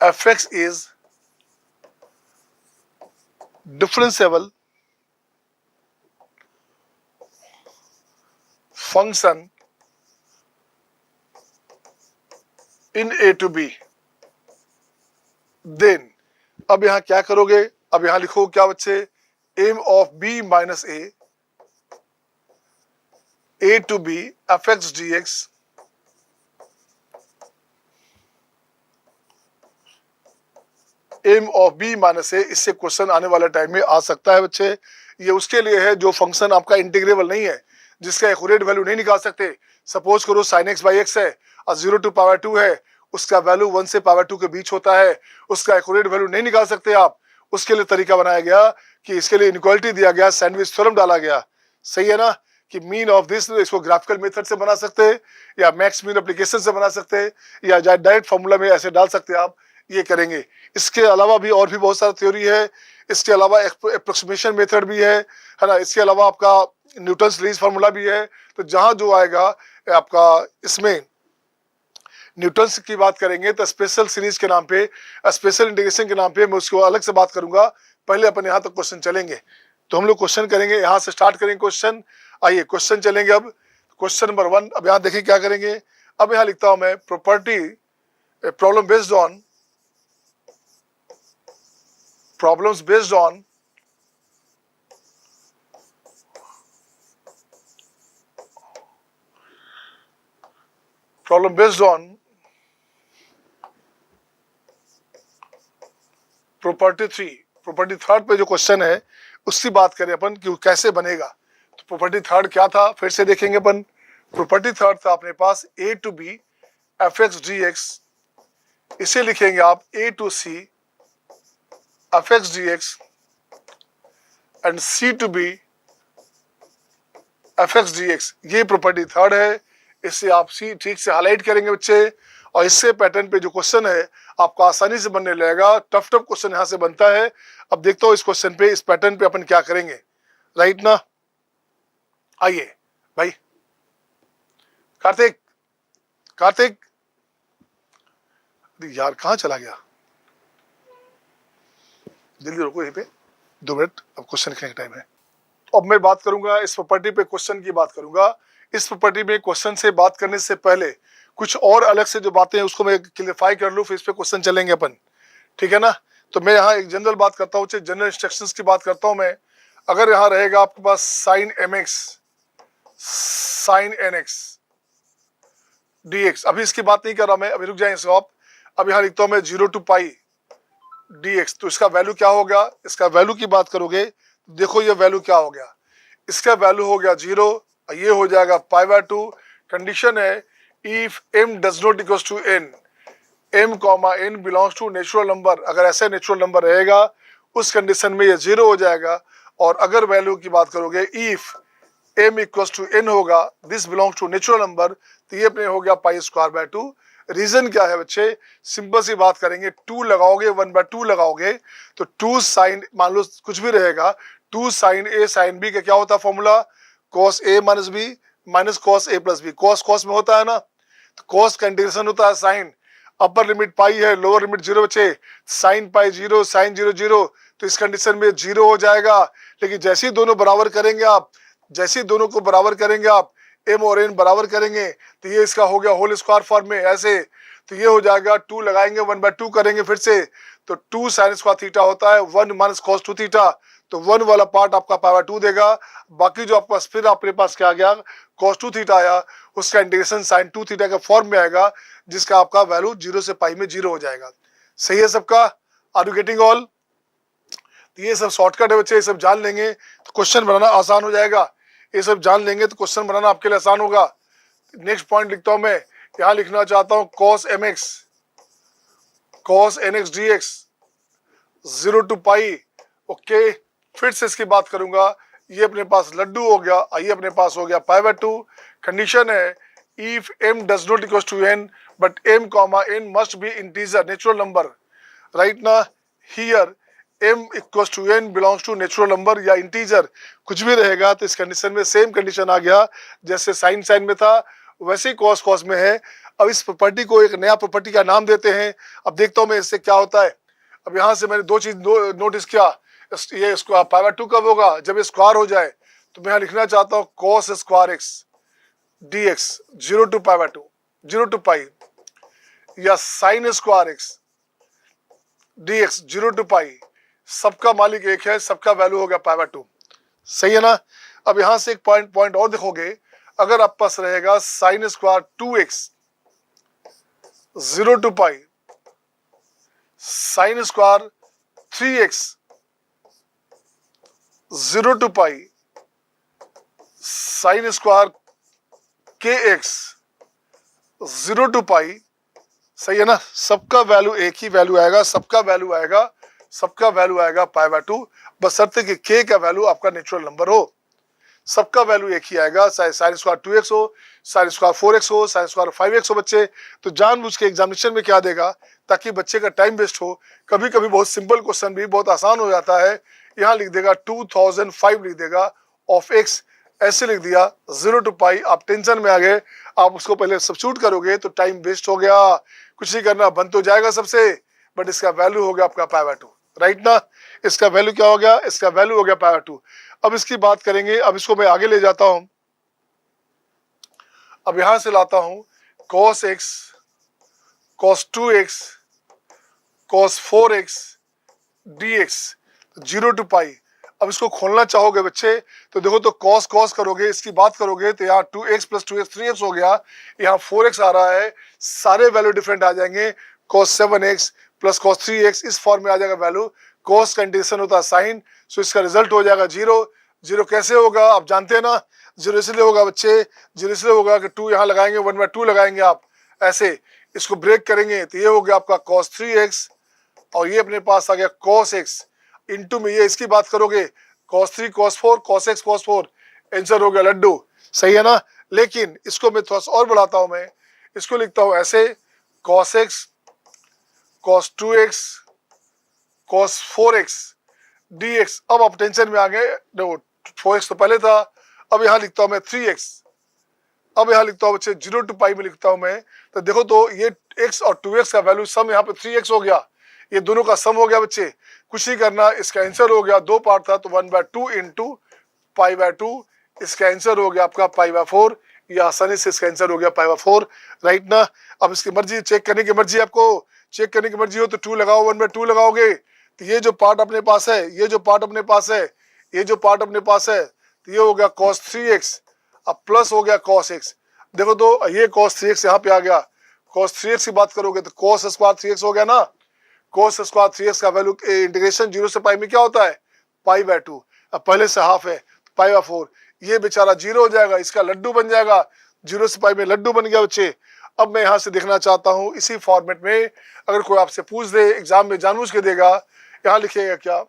fx is differentiable function in a to b, then अब यहां क्या करोगे, अब यहां लिखो क्या बच्चे, m of b minus a to b fx dx m of b minus a, इससे क्वेश्चन आने वाले टाइम में आ सकता है बच्चे। ये उसके लिए है जो फंक्शन आपका इंटीग्रेबल नहीं है, जिसका एक्यूरेट वैल्यू नहीं निकाल सकते। सपोज करो sin x बाई x है और 0 to पावर 2 है, उसका वैल्यू 1 से पावर 2 के बीच होता है, उसका एक्यूरेट वैल्यू नहीं निकाल सकते आप। उसके लिए तरीका बनाया गया कि इसके लिए इनइक्वालिटी दिया गया, सैंडविच थ्योरम डाला गया। सही है ना, कि मीन ऑफ दिस, इसको ग्राफिकल मेथड से बना सकते हैं या मैक्स मीन एप्लीकेशन से बना सकते हैं या डायरेक्ट फॉर्मूला में ऐसे डाल सकते हैं आप, ये करेंगे। इसके अलावा भी और भी बहुत सारा थ्योरी है, इसके अलावा अप्रोक्सीमेशन मेथड भी है ना, इसके अलावा आपका न्यूटन सीरीज फार्मूला भी है। तो जहां जो आएगा आपका, इसमें न्यूटन की बात करेंगे तो स्पेशल सीरीज के नाम पे, स्पेशल इंटीग्रेशन के नाम पे मैं उसको अलग से बात करूंगा। पहले अपन यहाँ तक क्वेश्चन चलेंगे, तो हम लोग क्वेश्चन करेंगे, यहाँ से स्टार्ट करेंगे क्वेश्चन। आइए क्वेश्चन चलेंगे। अब क्वेश्चन नंबर 1, अब यहाँ देखिए क्या करेंगे। अब यहाँ लिखता हूं मैं, property problems based on problem based on property 3, property third पे जो क्वेश्चन है उसकी बात करें अपन कि कैसे बनेगा। तो प्रॉपर्टी थर्ड क्या था, फिर से देखेंगे अपन। प्रॉपर्टी थर्ड था अपने पास A to B F x D X, इसे लिखेंगे आप A to C F x D X and C to B F x D X. ये प्रॉपर्टी थर्ड है, इससे आप सी ठीक से हाईलाइट करेंगे बच्चे, और इससे पैटर्न पे जो क्वेश्चन है आपको आसानी से बनने लगेगा। टफ क्वेश्चन यहाँ से बनता है। अब देखता हूँ इस क्वेश्चन पे, इस पैटर्न पे अपन क्या करेंगे, राइट ना। आइए भाई कार्तिक, कार्तिक यार कहाँ चला गया, जल्दी रुको यहीं पे 2 मिनट, अब क्वेश्चन लिखने का टाइम है। अब मैं बात करूंगा इस प्रॉपर्टी पे, क्वेश्चन की बात करूंगा। इस प्रॉपर्टी में क्वेश्चन से बात करने से पहले कुछ और अलग से जो बातें हैं उसको मैं क्लियरफाई कर लूँ, फिर इस पे क्वेश्चन चलेंगे अपन, ठीक है ना। तो मैं यहाँ एक जनरल बात करता हूँ, जनरल इंस्ट्रक्शंस की बात करता हूँ मैं। अगर यहाँ रहेगा आपके पास sine M X sine N X D X, अभी इसकी बात नहीं कर रहा मैं, अभी रुक जाए इसको आप। अब यहाँ लिखता हूँ मैं 0 टू पाई डी एक्स, तो इसका वैल्यू क्या होगा, इसका वैल्यू की बात करोगे देखो ये वैल्यू क्या हो गया, इसका वैल्यू हो गया 0, ये हो जाएगा पाई बाय 2। कंडीशन है if m does not equals to n, m comma n belongs to natural number, अगर ऐसे नेचुरल नंबर रहेगा उस कंडीशन में ये 0 हो जाएगा। और अगर वैल्यू की बात करोगे if m equals to n होगा, this belongs to natural number, तो ये अपने हो गया पाई स्क्वायर बाय 2। रीजन क्या है बच्चे, सिंपल सी बात करेंगे, 2 लगाओगे 1/2 लगाओगे तो 2 साइन, मान लो कुछ भी रहेगा, 2 साइन ए साइन बी का क्या होता है formula, cos A minus B minus cos A plus B, cos cos में होता है ना, तो कॉस का इंटीग्रेशन होता है साइन, अपर लिमिट पाई है लोअर लिमिट 0 बचे, साइन पाई 0 साइन 0 0, तो इस कंडीशन में 0 हो जाएगा। लेकिन जैसे ही दोनों बराबर करेंगे आप, जैसे ही दोनों को बराबर करेंगे आप, m और n बराबर करेंगे तो ये इसका हो गया होल स्क्वायर फॉर्म में ऐसे, तो ये हो जाएगा 2 लगाएंगे 1/2 करेंगे फिर से, तो 2 साइन स्क्वायर थीटा होता है 1 माइनस कॉस 2 थीटा, तो 1 वाला पार्ट आपका पाई बाय 2 देगा, बाकी जो आपके पास फिर अपने पास क्या आ गया कॉस 2 थीटा आया, उसका इंटीग्रेशन साइन 2 थीटा के फॉर्म में आएगा, जिसका आपका वैल्यू 0 से पाई में 0 हो जाएगा। सही है सबका, आर यू गेटिंग ऑल। ये सब शॉर्टकट है बच्चे, ये सब जान लेंगे तो क्वेश्चन बनाना आसान हो जाएगा, ये सब जान लेंगे तो क्वेश्चन बनाना आपके लिए आसान होगा। नेक्स्ट पॉइंट लिखता हूं मैं, यहां लिखना चाहता हूं cos mx cos nx dx 0 to pi, okay. फिर से इसकी बात करूंगा, ये अपने पास लड्डू हो गया, ये अपने पास हो गया पाई बाय 2। कंडीशन है if m does not equal to n but m comma n must be integer natural number, right ना। Here m equals to n belongs to natural number या इंटीजर, कुछ भी रहेगा तो इस कंडीशन में same condition आ गया जैसे साइन साइन में था वैसे ही कॉस कॉस में है। अब इस प्रॉपर्टी को एक नया प्रॉपर्टी का नाम देते हैं। अब देखता हूं मैं इससे क्या होता है। अब यहाँ से मैंने 2 चीज नोटिस किया, ये स्क्वायर पाई बाय 2 कब होगा, जब ये स्क्वायर हो जाए, तो मैं यहाँ लिखना चाहता हूँ cos square X D X 0 to pi by 2 0 to pi, या sine square X D X 0 to pi, सबका मालिक एक है, सबका वैल्यू हो गया पाई बाय 2। सही है ना। अब यहां से एक पॉइंट और देखोगे, अगर आप पास रहेगा sine square 2x 0 to pi, sine square 3x 0 to pi, sine square kx 0 to pi, सही है ना। सबका वैल्यू एक ही वैल्यू आएगा, सबका वैल्यू आएगा, सबका वैल्यू आएगा पाई बाय 2, बशर्ते कि k का वैल्यू आपका नेचुरल नंबर हो। सबका वैल्यू एक ही आएगा, चाहे साइन स्क्वायर 2x हो, साइन स्क्वायर 4x हो, साइन स्क्वायर 5x हो बच्चे। तो जानबूझ के एग्जामिनेशन में क्या देगा, ताकि बच्चे का टाइम वेस्ट हो। कभी कभी बहुत सिंपल क्वेश्चन भी बहुत आसान हो जाता है, यहाँ लिख देगा 2005 लिख देगा ऑफ x, ऐसे लिख दिया 0 टू पाई, आप टेंशन में आ गए, आप उसको पहले सब्स्टिट्यूट करोगे तो टाइम वेस्ट हो गया। कुछ नहीं करना, बन तो जाएगा सबसे, बट इसका वैल्यू हो गया आपका पाई बाय 2, राइट ना। इसका वैल्यू क्या हो गया, इसका वैल्यू हो गया पाई बाय 2। अब इसकी बात करेंगे, अब इसको मैं आगे ले जाता हूं, अब यहां से लाता हूं cos x cos 2x cos 4x dx 0 to pi. अब इसको खोलना चाहोगे बच्चे तो देखो, तो कॉस कॉस करोगे, इसकी बात करोगे तो यहाँ 2x प्लस 2x 3x हो गया, यहाँ 4x आ रहा है, सारे वैल्यू डिफरेंट आ जाएंगे। cos 7x plus cos 3x इस फॉर्म में आ जाएगा वैल्यू। cos का इंटीग्रेशन होता है साइन, सो इसका रिजल्ट हो जाएगा 0। 0 कैसे होगा आप जानते हैं ना, 0 इसलिए होगा बच्चे, 0 इसलिए होगा कि 2 यहाँ लगाएंगे, 1/2 लगाएंगे आप, ऐसे इसको ब्रेक करेंगे तो ये हो गया आपका cos 3x, और ये अपने पास आ गया cos x इंटू में ये इसकी बात करोगे cos 3 cos 4 cos x cos 4, answer हो गया लड्डू। सही है ना। लेकिन इसको मैं थोड़ा सा और बढ़ाता हूं, मैं इसको लिखता हूं ऐसे cos x cos 2x cos 4x dx। अब आप टेंशन में आ गए, देखो 4x तो पहले था, अब यहां लिखता हूं मैं 3x, अब यहां लिखता हूं बच्चे 0 to पाई में लिखता हूं मैं, तो देखो तो ये x और 2x का वैल्यू सम यहाँ पे 3x हो गया, ये दोनों का सम हो गया बच्चे। कुछ नहीं करना, इसका आंसर हो गया, 2 पार्ट था तो 1/2 इंटू पाई/2, इसका आंसर हो गया आपका पाई/4। ये आसानी से इसका आंसर हो गया पाई/4, राइट ना। अब इसकी मर्जी चेक करने की मर्जी, आपको चेक करने की मर्जी हो तो 2 लगाओ, 1/2 लगाओगे तो ये जो पार्ट अपने पास है, ये जो पार्ट अपने पास है, ये जो पार्ट अपने पास है, तो ये हो गया cos 3x, अब प्लस हो गया cos x। देखो तो ये cos 3x यहाँ पे आ गया, cos 3x की बात करोगे तो cos स्क्वायर 3x हो गया ना। cos स्क्वायर 3x का वैल्यू इंटीग्रेशन 0 से पाई में क्या होता है, पाई/2, अब पहले से हाफ है तो पाई/4, ये बेचारा 0 हो जाएगा, इसका लड्डू बन जाएगा, 0 से पाई में लड्डू बन गया बच्चे। अब मैं यहाँ से देखना चाहता हूँ इसी फॉर्मेट में, अगर कोई आपसे पूछ दे एग्जाम में जानबूझ के देगा, यहाँ लिखेगा क्या,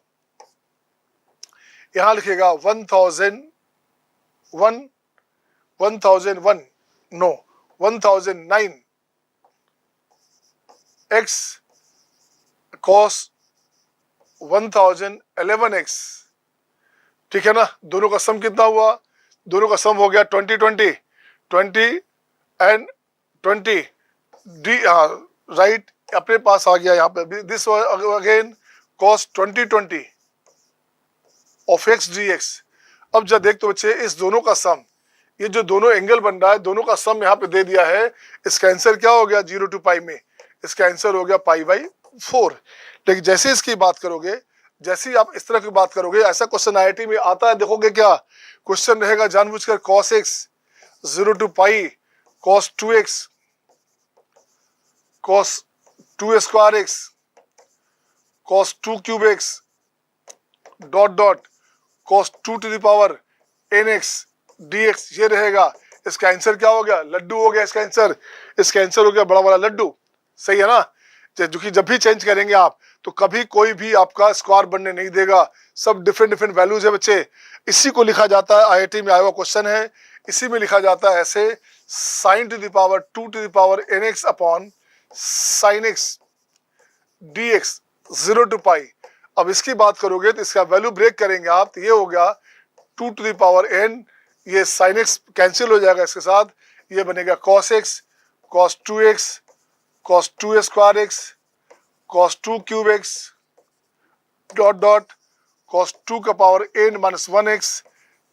यहाँ लिखेगा 1001 नो 1009 x cos 1011x, ठीक है ना। दोनों का सम कितना हुआ, दोनों का सम हो गया 20 एंड 20 डी, राइट, अपने पास आ गया यहाँ पे this again cos 2020 of x dx। अब जब देख तो बच्चे इस दोनों का सम, ये जो दोनों एंगल बन रहा है, दोनों का सम यहाँ पे दे दिया है, इसका आंसर क्या हो गया 0 to पाई में, इसका आंसर हो गया पाई/4। लेकिन जैसे इसकी बात करोगे, जैसे ही आप इस तरह की बात करोगे, ऐसा क्वेश्चन आईआईटी में आता है, देखोगे क्या क्वेश्चन रहेगा जानबूझकर cos x 0 to pi cos 2x cos 2 square x cos 2 cube x dot dot cos 2 to the power nx dx, ये रहेगा। इसका आंसर क्या हो गया, लड्डू हो गया इसका आंसर, इसका आंसर हो गया बड़ा वाला लड्डू। सही है ना। जो कि जब भी चेंज करेंगे आप तो कभी कोई भी आपका स्क्वायर बनने नहीं देगा, सब डिफरेंट डिफरेंट वैल्यूज है बच्चे। इसी को लिखा जाता है, आईआईटी में आया हुआ क्वेश्चन है, इसी में लिखा जाता है ऐसे sin to the power 2 to the power nx upon sin x dx 0 to pi. अब इसकी बात करोगे तो इसका वैल्यू ब्रेक करेंगे आप, तो ये हो गया 2 to the power n, ये sin x कैंसिल हो जाएगा इसके साथ, ये बनेगा cos x cos 2x cos 2 square x cos 2 cube x dot dot cos 2 का power n minus 1x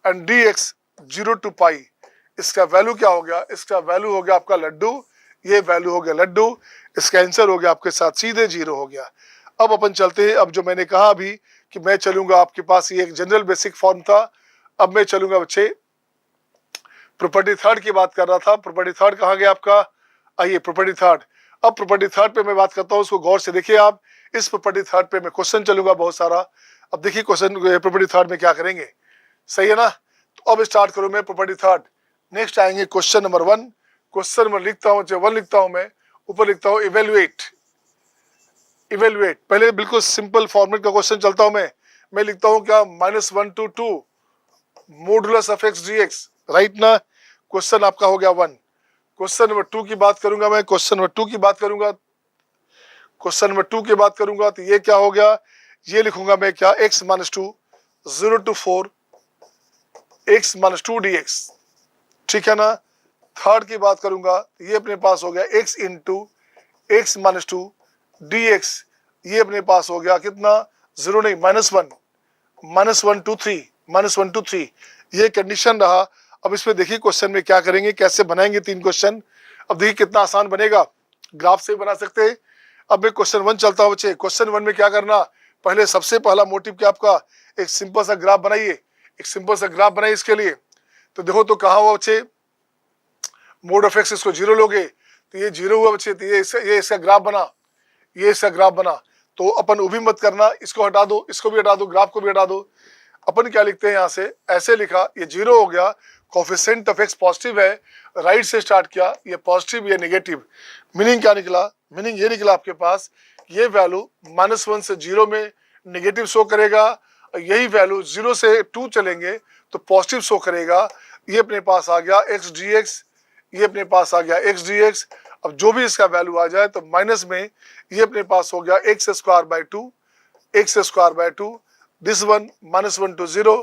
and dx 0 to पाई। इसका वैल्यू क्या हो गया, इसका वैल्यू हो गया आपका लड्डू, ये वैल्यू हो गया लड्डू, इसका आंसर हो गया आपके साथ सीधे 0 हो गया। अब अपन चलते हैं, अब जो मैंने कहा अभी कि मैं चलूंगा, आपके पास ये एक जनरल बेसिक फॉर्म था, अब मैं चलूंगा बच्चे प्रॉपर्टी थर्ड की बात कर रहा था। प्रॉपर्टी थर्ड कहाँ गया आपका, आइए प्रॉपर्टी थर्ड। अब प्रॉपर्टी थर्ड पे मैं बात करता हूँ, उसको गौर से देखिए आप। इस प्रॉपर्टी थर्ड पे मैं क्वेश्चन चलूंगा बहुत सारा। अब देखिए क्वेश्चन प्रॉपर्टी थर्ड में क्या करेंगे, सही है ना। तो अब स्टार्ट करूँ मैं प्रॉपर्टी थर्ड। नेक्स्ट आएंगे क्वेश्चन नंबर 1। क्वेश्चन नंबर लिखता हूँ, 1 लिखता हूँ मैं, ऊपर लिखता हूँ इवेल्युएट। इवेल्युएट पहले बिल्कुल सिंपल फॉर्मेट का क्वेश्चन चलता हूँ मैं लिखता हूँ क्या, -1 to 2 modulus of x dx, right ना। क्वेश्चन आपका हो गया 1। क्वेश्चन नंबर 2 की बात करूंगा मैं, क्वेश्चन नंबर 2 की बात करूंगा, क्वेश्चन नंबर 2 की बात करूंगा तो ये क्या हो गया, ये लिखूंगा मैं क्या, x - 2 0 to 4 x - 2 dx, ठीक है ना। थर्ड की बात करूंगा ये अपने पास हो गया x इंटू x - 2 dx, ये अपने पास हो गया कितना, 0 नहीं -1 to 3 ये कंडीशन रहा। अब इसमें देखिए क्वेश्चन में क्या करेंगे, कैसे बनाएंगे 3 क्वेश्चन। अब देखिए कितना आसान बनेगा, ग्राफ से बना सकते हैं। अब मैं क्वेश्चन 1 चलता हूँ बच्चे। क्वेश्चन 1 में क्या करना, पहले सबसे पहला मोटिव क्या आपका, एक सिंपल सा ग्राफ बनाइए, एक सिंपल सा ग्राफ बनाइए इसके लिए। तो देखो तो कहाँ हुआ बच्चे, मोड ऑफ एक्स इसको 0 लोगे तो ये 0 हुआ बच्चे, तो ये इसका ग्राफ बना, ये इसका ग्राफ बना। तो अपन वो भी मत करना, इसको हटा दो, इसको भी हटा दो, ग्राफ को भी हटा दो। अपन क्या लिखते हैं यहाँ से, ऐसे लिखा, ये 0 हो गया, कोफिशिएंट ऑफ एक्स पॉजिटिव है, राइट से स्टार्ट किया, ये पॉजिटिव ये नेगेटिव। मीनिंग क्या निकला, मीनिंग ये निकला आपके पास, ये वैल्यू -1 से 0 में नेगेटिव शो करेगा, यही वैल्यू 0 से 2 चलेंगे तो पॉजिटिव शो करेगा। ये अपने पास आ गया x dx, ये अपने पास आ गया x dx। अब जो भी इसका वैल्यू आ जाए तो माइनस में ये अपने पास हो गया x square by 2, x square by 2, this one -1 to 0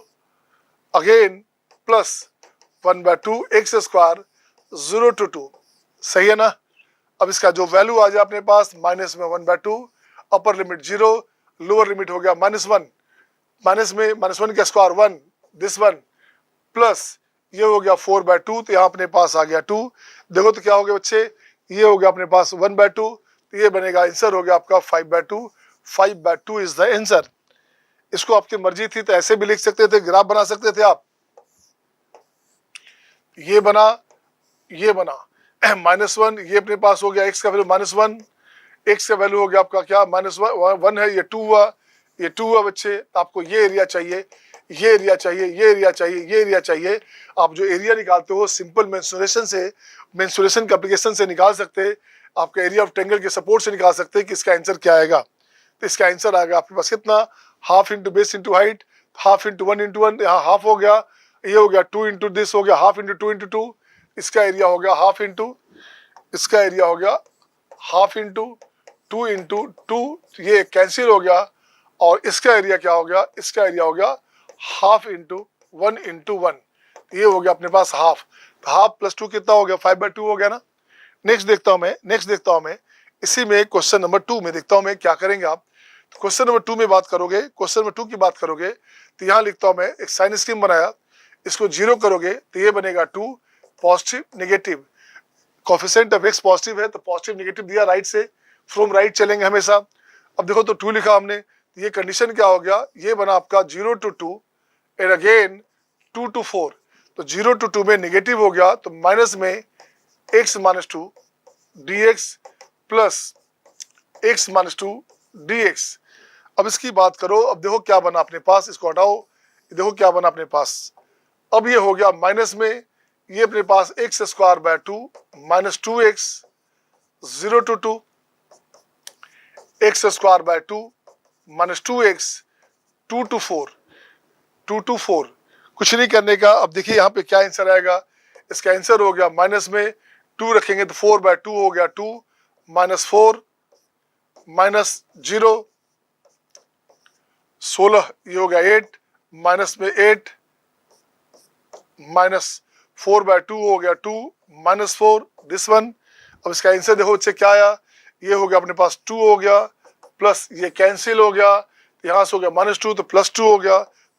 again plus 1/2 x square 0 to 2, सही है ना। अब इसका जो वैल्यू आ जाए अपने पास माइनस में 1/2, अपर लिमिट 0, लोअर लिमिट हो गया -1, माइनस में -1 का स्क्वायर 1, दिस वन प्लस ये हो गया 4/2, तो यहाँ अपने पास आ गया 2। देखो तो क्या हो गया बच्चे, ये हो गया अपने पास 1/2, तो ये बनेगा आंसर हो गया आपका 5/2, 5/2 इज द आंसर। इसको आपकी मर्जी थी तो ऐसे भी लिख सकते थे, ग्राफ बना सकते थे आप, ये बना, ये बना -1, ये अपने पास हो गया x का वैल्यू -1, x का वैल्यू हो गया आपका क्या -1 है, ये 2 हुआ, ये 2 हुआ बच्चे। आपको ये एरिया चाहिए, ये एरिया चाहिए, ये एरिया चाहिए, ये एरिया चाहिए। आप जो एरिया निकालते हो सिंपल मेंसुरेशन से, मेंसुरेशन के एप्लीकेशन से निकाल सकते हैं, आपका एरिया ऑफ ट्रायंगल के सपोर्ट से निकाल सकते हैं कि इसका आंसर क्या आएगा। तो इसका आंसर आएगा आपके पास कितना, half into base into height, half into 1 into 1, यहाँ हाफ हो गया, ये हो गया 2 इंटू दिस हो गया हाफ इंटू 2 इंटू 2, इसका एरिया हो गया हाफ इंटू, इसका एरिया हो गया हाफ इंटू 2 इंटू 2, ये कैंसिल हो गया, और इसका एरिया क्या हो गया, इसका एरिया हो गया हाफ इंटू 1 इंटू 1, ये हो गया अपने पास हाफ। तो हाफ प्लस 2 कितना हो गया, 5/2 हो गया ना। नेक्स्ट देखता हूं मैं, नेक्स्ट देखता हूं मैं, इसी में क्वेश्चन नंबर 2 में देखता हूं मैं क्या करेंगे आप। तो क्वेश्चन नंबर 2 में बात करोगे, क्वेश्चन नंबर 2 की बात करोगे तो यहाँ लिखता हूं मैं, एक साइन स्कीम बनाया, इसको 0 करोगे तो ये बनेगा 2, positive negative, coefficient of x positive है तो पॉजिटिव नेगेटिव दिया, राइट से फ्रॉम राइट चलेंगे हमेशा। अब देखो तो 2 लिखा हमने, ये कंडीशन क्या हो गया, ये बना आपका 0 to 2 एंड अगेन 2 to 4, तो 0 to 2 में नेगेटिव हो गया, तो माइनस में x - 2 dx plus x - 2 dx। अब इसकी बात करो, अब देखो क्या बना अपने पास, इसको हटाओ, देखो क्या बना अपने पास। अब ये हो गया माइनस में, ये अपने पास x square by 2 minus 2x 0 to 2, x square by 2 minus 2x 2 to 4, 2 to 4, कुछ नहीं करने का। अब देखिए यहाँ पे क्या आंसर आएगा, इसका आंसर हो गया माइनस में 2 रखेंगे तो 4/2 हो गया 2, माइनस 4 माइनस 0 16, ये हो गया 8, माइनस में 8 माइनस 4/2 हो गया 2, माइनस 4 दिस वन। अब इसका आंसर देखो बच्चे क्या आया, ये हो गया अपने पास 2 हो गया, प्लस ये कैंसिल हो गया, यहाँ से हो गया -2 तो +2 हो गया,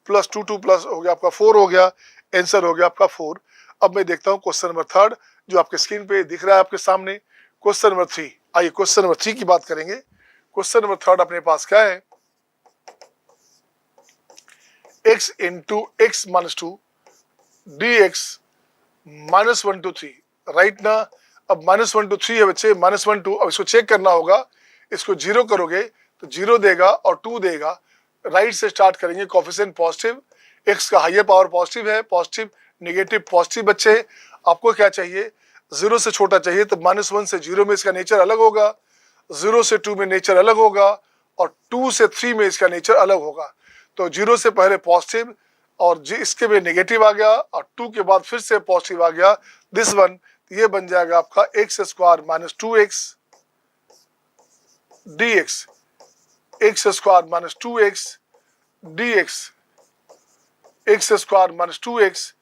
प्लस 2 प्लस हो गया आपका 4 हो गया, आंसर हो गया आपका 4। अब मैं देखता हूँ क्वेश्चन नंबर 3 जो आपके स्क्रीन पे दिख रहा है आपके सामने, क्वेश्चन नंबर 3। आइए क्वेश्चन नंबर 3 की बात करेंगे। क्वेश्चन नंबर 3 अपने पास क्या है, x into x - 2 dx -1 to 3, right ना। अब -1 to 3 है बच्चे, -1 to, अब इसको चेक करना होगा, इसको 0 करोगे तो 0 देगा और 2 देगा, राइट से स्टार्ट करेंगे, कोफिशिएंट पॉजिटिव, x का हायर पावर पॉजिटिव है, पॉजिटिव नेगेटिव पॉजिटिव बच्चे। आपको क्या चाहिए, 0 से छोटा चाहिए, तो -1 से 0 में इसका नेचर अलग होगा, 0 से 2 में नेचर अलग होगा, और 2 से 3 में इसका नेचर अलग होगा। तो 0 से पहले पॉजिटिव और इसके में नेगेटिव आ गया, और 2 के बाद फिर से पॉजिटिव आ गया, दिस वन, ये बन जाएगा आपका x square - 2x dx, x square - 2x dx, x square - 2x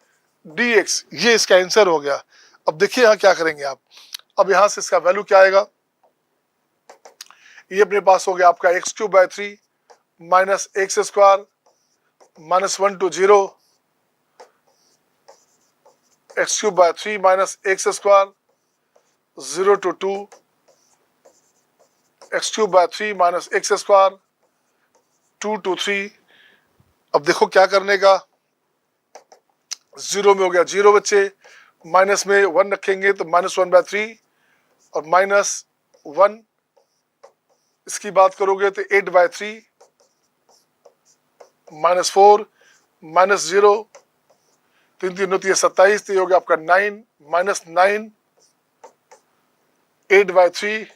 dx, ये इसका आंसर हो गया। अब देखिए यहाँ क्या करेंगे आप, अब यहाँ से इसका वैल्यू क्या आएगा, ये अपने पास हो गया आपका x³/3 minus x square -1 to 0, x³/3 minus x square 0 to 2, x³/3 minus x square 2 to 3। अब देखो क्या करने का, 0 में हो गया 0 बच्चे, माइनस में 1 रखेंगे तो -1/3 और -1, इसकी बात करोगे तो 8/3 -4 -0, 3 3 होती है 27, तो ये हो गया आपका 9 -9 8/3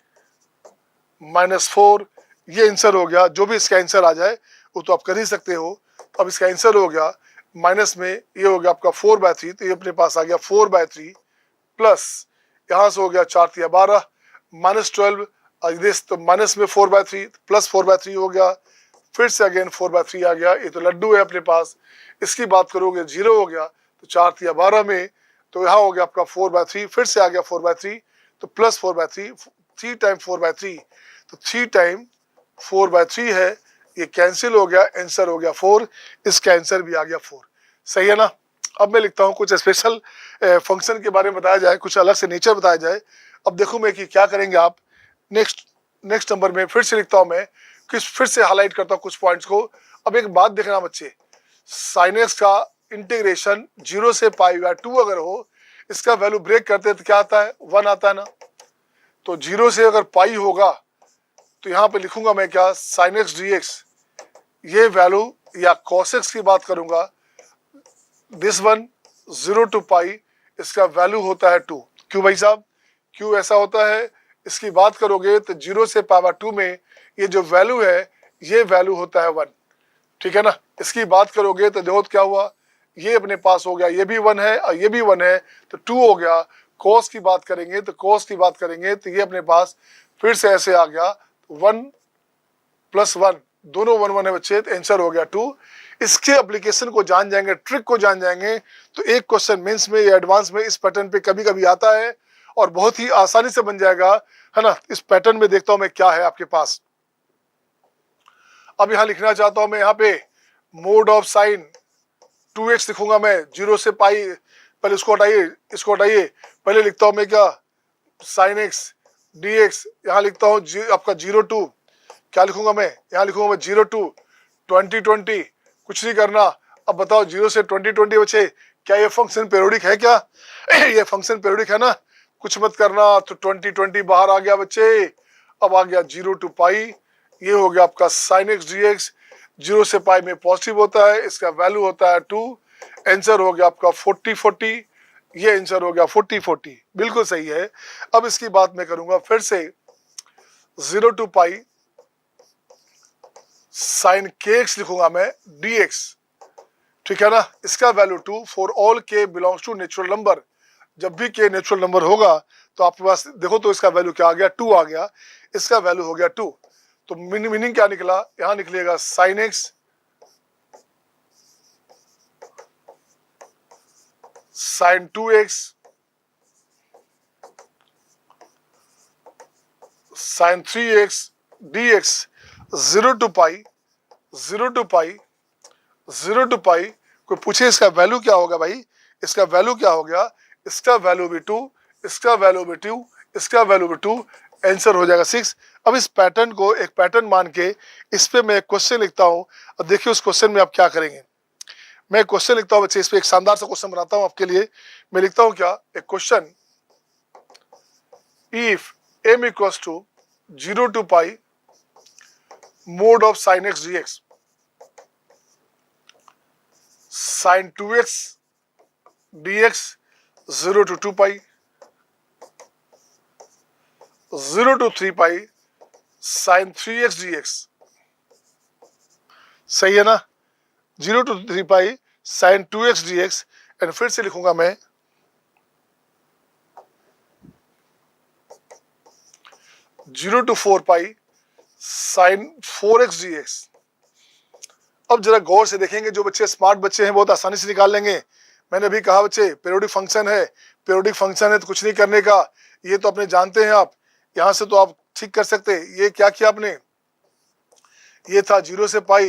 -4। ये आंसर हो गया। जो भी इसका आंसर आ जाए वो तो आप कर ही सकते हो। अब इसका आंसर हो गया माइनस में, ये हो गया आपका 4/3, तो ये अपने पास आ गया 4/3 प्लस यहाँ से हो गया 4 3 12 -12, तो माइनस में 4/3 प्लस 4/3 हो गया, फिर से अगेन 4/3 आ गया। ये तो लड्डू है अपने पास। इसकी बात करोगे 0 हो गया तो 4 3 12 में, तो यहाँ हो गया आपका 4/3, फिर से आ गया 4/3 तो प्लस 4/3, 3 टाइम 4/3 तो 3 टाइम 4/3 है। ये कैंसिल हो गया, आंसर हो गया 4। इसका आंसर भी आ गया 4। सही है ना। अब मैं लिखता हूँ कुछ स्पेशल फंक्शन के बारे में बताया जाए, कुछ अलग से नेचर बताया जाए। अब देखो मैं कि क्या करेंगे आप। नेक्स्ट नंबर में फिर से लिखता हूँ मैं, फिर से हाईलाइट करता हूँ कुछ पॉइंट्स को। अब एक बात देखना बच्चे, साइन एक्स का इंटीग्रेशन 0 से π/2 अगर हो, इसका वैल्यू ब्रेक करते हैं तो क्या आता है, 1 आता है ना। तो 0 से अगर पाई होगा तो यहाँ पे लिखूंगा मैं क्या, साइन एक्स dx, ये वैल्यू या cos x की बात करूंगा, दिस वन 0 to π, इसका वैल्यू होता है 2। क्यों भाई साहब, क्यों ऐसा होता है, इसकी बात करोगे तो 0 से π/2 में ये जो वैल्यू है ये वैल्यू होता है 1। ठीक है ना। इसकी बात करोगे तो देखो क्या हुआ, ये अपने पास हो गया, ये भी 1 है और ये भी 1 है तो 2 हो गया। cos की बात करेंगे तो ये अपने पास फिर से ऐसे आ गया, 1 + 1 दोनों 1 1 है बच्चे, तो आंसर हो गया 2। इसके एप्लीकेशन को जान जाएंगे, ट्रिक को जान जाएंगे तो एक क्वेश्चन मेंस में या एडवांस में इस पैटर्न पे कभी कभी आता है और बहुत ही आसानी से बन जाएगा, है ना। इस पैटर्न में देखता हूं मैं क्या है आपके पास। अब यहां लिखना चाहता हूं मैं, यहाँ पे मोड ऑफ साइन 2x लिखूंगा मैं, 0 से पाई, पहले इसको हटाइए, पहले लिखता हूं मैं क्या, साइन एक्स dx, यहाँ लिखता हूँ आपका 0 to, क्या लिखूंगा मैं, यहाँ लिखूंगा मैं 0 to 2020, कुछ नहीं करना। अब बताओ 0 से 2020 बचे, क्या ये फंक्शन पेरियोडिक है क्या ये फंक्शन पेरियोडिक है ना, कुछ मत करना। तो 2020 बाहर आ गया बच्चे। अब आ गया 0 to π, ये हो गया आपका साइन एक्स dx, 0 से π में पॉजिटिव होता है, इसका वैल्यू होता है 2। आंसर हो गया आपका 40 ये आंसर हो गया 40 बिल्कुल सही है। अब इसकी बात मैं करूंगा फिर से, 0 to π साइन kx लिखूंगा मैं dx, ठीक है ना। इसका value 2 for all k belongs to natural number. जब भी k नेचुरल नंबर होगा तो आपके पास देखो तो इसका वैल्यू क्या आ गया, 2 आ गया, इसका वैल्यू हो गया 2। तो मीनिंग क्या निकला, यहां निकलेगा sine x sine 2x sine 3x dx 0 to π 0 to π। कोई पूछे इसका वैल्यू क्या होगा भाई, इसका वैल्यू क्या हो गया, इसका वैल्यू भी 2, इसका वैल्यू भी 2, इसका वैल्यू भी 2, आंसर हो जाएगा 6। अब इस पैटर्न को एक पैटर्न मान के इस पे मैं एक क्वेश्चन लिखता हूं और देखिए उस क्वेश्चन में आप क्या करेंगे। मैं क्वेश्चन लिखता हूं बच्चे, इस पे एक शानदार सा क्वेश्चन बनाता हूं आपके लिए। मैं लिखता हूं क्या, एक question, if m equals to 0 to π mod of sine x dx, sine 2x dx 0 to 2 π 0 to 3 π sign 3x dx, सही है ना। 0 to 3 π sign 2x dx, and फिर से लिखूंगा मैं 0 to 4 π साइन 4x dx। अब जरा गौर से देखेंगे, जो बच्चे स्मार्ट बच्चे हैं बहुत आसानी से निकाल लेंगे। मैंने अभी कहा बच्चे पीरियोडिक फंक्शन है, पीरियोडिक फंक्शन है तो कुछ नहीं करने का, ये तो अपने जानते हैं आप, यहां से तो आप ठीक कर सकते। ये क्या किया आपने, ये था 0 से π,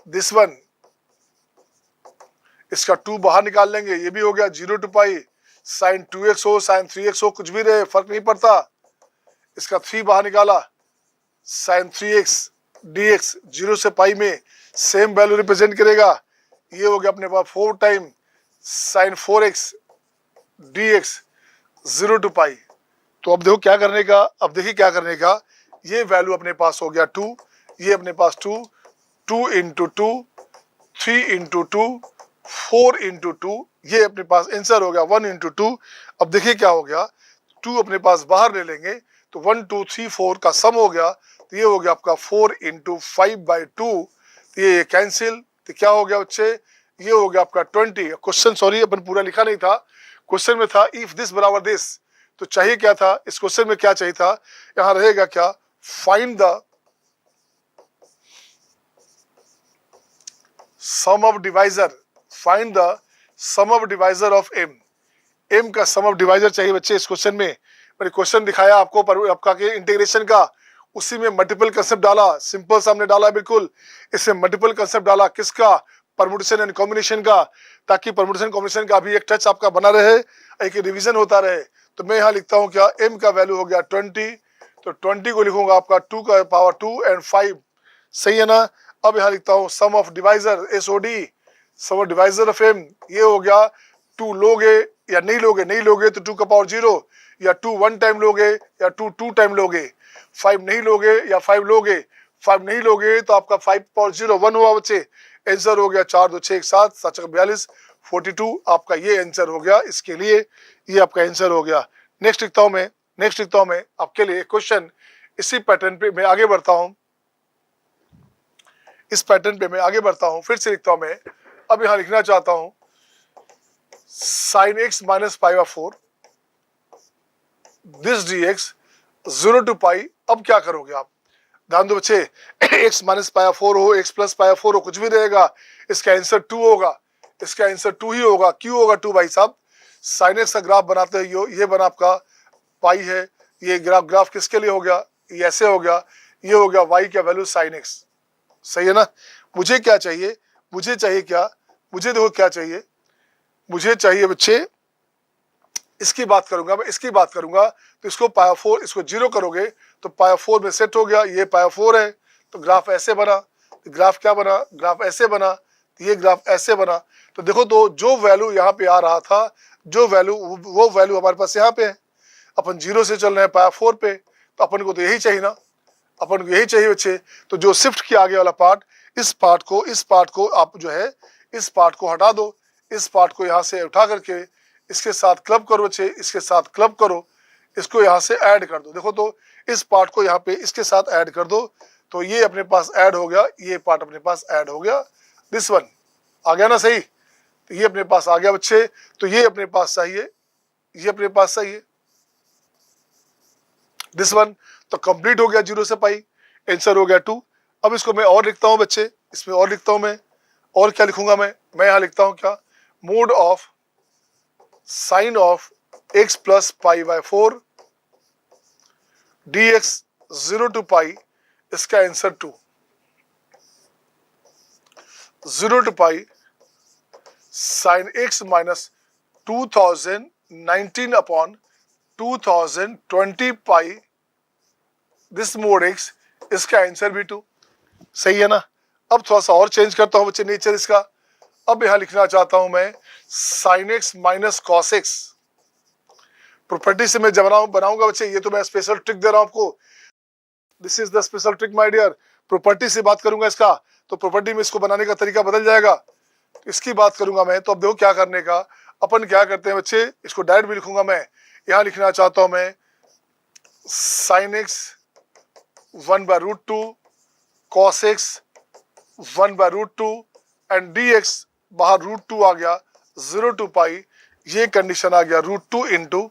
दिस वन, इसका 2 बाहर निकाल लेंगे, ये भी हो गया 0 to π साइन 2x हो साइन 3x हो कुछ भी रहे फर्क नहीं पड़ता, इसका 3 बाहर निकाला, साइन 3x dx 0 से पाई में सेम वैल्यू रिप्रेजेंट करेगा। ये हो गया अपने पास 4 time sine 4x dx 0 to pi. तो अब देखो क्या करने का, अब देखिए क्या करने का, ये वैल्यू अपने पास हो गया 2, ये अपने पास 2, 2 इंटू 2, 3 इंटू 2, 4 इंटू 2, ये अपने पास आंसर हो गया 1 इंटू 2। अब देखिए क्या हो गया, 2 अपने पास बाहर ले लेंगे तो 1 2 3 4 का सम हो गया, तो ये हो गया आपका 4 इंटू 5/2, तो ये कैंसिल, तो क्या हो गया बच्चे, ये हो गया आपका 20। क्वेश्चन सॉरी अपन पूरा लिखा नहीं था, क्वेश्चन में था इफ दिस बराबर दिस, तो चाहिए क्या था इस क्वेश्चन में, क्या चाहिए था, यहां रहेगा क्या, find the sum of divisor, find the sum of divisor of m, m का सम ऑफ डिवाइजर चाहिए बच्चे इस क्वेश्चन में। मैंने क्वेश्चन दिखाया आपको पर आपका के इंटीग्रेशन का, उसी में मल्टीपल कंसेप्ट डाला, सिंपल सामने डाला बिल्कुल, इसमें मल्टीपल कंसेप्ट डाला किसका, परमुटेशन एंड कॉम्बिनेशन का, ताकि परमुटेशन कॉम्बिनेशन का भी एक टच आपका बना रहे, एक रिवीजन होता रहे। तो मैं यहाँ लिखता हूँ क्या, m का वैल्यू हो गया 20, तो 20 को लिखूंगा आपका 2 का पावर 2 एंड 5, सही है ना। अब यहाँ लिखता हूँ sum of divisor SOD, sum of divisor of m, ये हो गया 2 लोगे या नहीं लोगे, नहीं लोगे तो 2 का पावर 0, या 2 1 टाइम लोगे या 2 2 टाइम लोगे, 5 नहीं लोगे या 5 लोगे, 5 नहीं लोगे तो आपका 5 पावर 0 1 हुआ बच्चे, आंसर हो गया 4 2 6 1 7 7 42 42, आपका ये आंसर हो गया इसके लिए, ये आपका आंसर हो गया। नेक्स्ट लिखता हूं मैं, नेक्स्ट लिखता हूं मैं आपके लिए क्वेश्चन, इसी पैटर्न पे मैं आगे बढ़ता हूं, इस पैटर्न पे मैं आगे बढ़ता हूं, फिर से लिखता हूं मैं। अब यहां लिखना चाहता हूं sine x minus pi by 4 this dx 0 to pi. अब क्या करोगे आप, ध्यान दो बच्चे, x माइनस पाई बाय 4 हो, x प्लस पाई बाय 4 हो, कुछ भी रहेगा, इसका आंसर 2 होगा, इसका आंसर 2 ही होगा। क्यों होगा 2 भाई साहब, साइन एक्स का ग्राफ बनाते हैं, ये बना आपका पाई है, ये ग्राफ किसके लिए हो गया, ये ऐसे हो गया, ये हो गया y का वैल्यू साइन एक्स, सही है ना। मुझे क्या चाहिए, मुझे चाहिए क्या, मुझे देखो क्या चाहिए, मुझे चाहिए बच्चे, इसकी बात करूंगा मैं, इसकी बात करूंगा तो इसको पाया 4, इसको 0 करोगे तो पाया 4 में सेट हो गया, ये पाया 4 है, तो ग्राफ ऐसे बना, तो ग्राफ क्या बना, ग्राफ ऐसे बना, तो ये ग्राफ ऐसे बना। तो देखो तो जो वैल्यू यहाँ पे आ रहा था, जो वैल्यू, वो वैल्यू हमारे पास यहाँ पे है, अपन 0 से चल रहे हैं पाया 4 पे, तो अपन को तो यही चाहिए ना, अपन को यही चाहिए बच्चे। तो जो शिफ्ट किया आगे वाला पार्ट, इस पार्ट को आप जो है, इस पार्ट को हटा दो, इस पार्ट को यहाँ से उठा करके इसके साथ क्लब करो बच्चे, इसके साथ क्लब करो, इसको यहाँ से ऐड कर दो। देखो तो इस पार्ट को यहाँ पे इसके साथ ऐड कर दो, तो ये अपने पास ऐड हो गया, ये पार्ट अपने पास ऐड हो गया, दिस वन आ गया ना सही, तो ये अपने पास आ गया बच्चे, तो ये अपने पास चाहिए, ये अपने पास चाहिए दिस वन, तो कंप्लीट हो गया 0 से पाई, आंसर हो गया 2। अब इसको मैं और लिखता हूं बच्चे, इसमें और लिखता हूं मैं, और क्या लिखूंगा मैं यहां लिखता हूं क्या, mod of sine of x plus pi by 4 dx 0 to pi, इसका answer 2, 0 to pi sine x minus 2019 upon 2020 pi this mod x, इसका आंसर भी 2, सही है ना। अब थोड़ा सा और चेंज करता हूं बच्चे नेचर इसका, अब यहां लिखना चाहता हूं मैं sine x minus cos x, property से मैं जब बनाऊंगा बच्चे, ये तो मैं स्पेशल ट्रिक दे रहा हूं आपको, this is the special trick my dear, property से बात करूंगा इसका, तो प्रॉपर्टी में इसको बनाने का तरीका बदल जाएगा, इसकी बात करूंगा मैं। तो अब देखो क्या करने का, अपन क्या करते हैं बच्चे, इसको डायरेक्ट भी लिखूंगा मैं, यहां लिखना चाहता हूं मैं sine x 1/√2 cos x 1/√2 and dx बाहर √2 आ गया, 0 टू पाई, ये कंडीशन आ गया √2 इंटू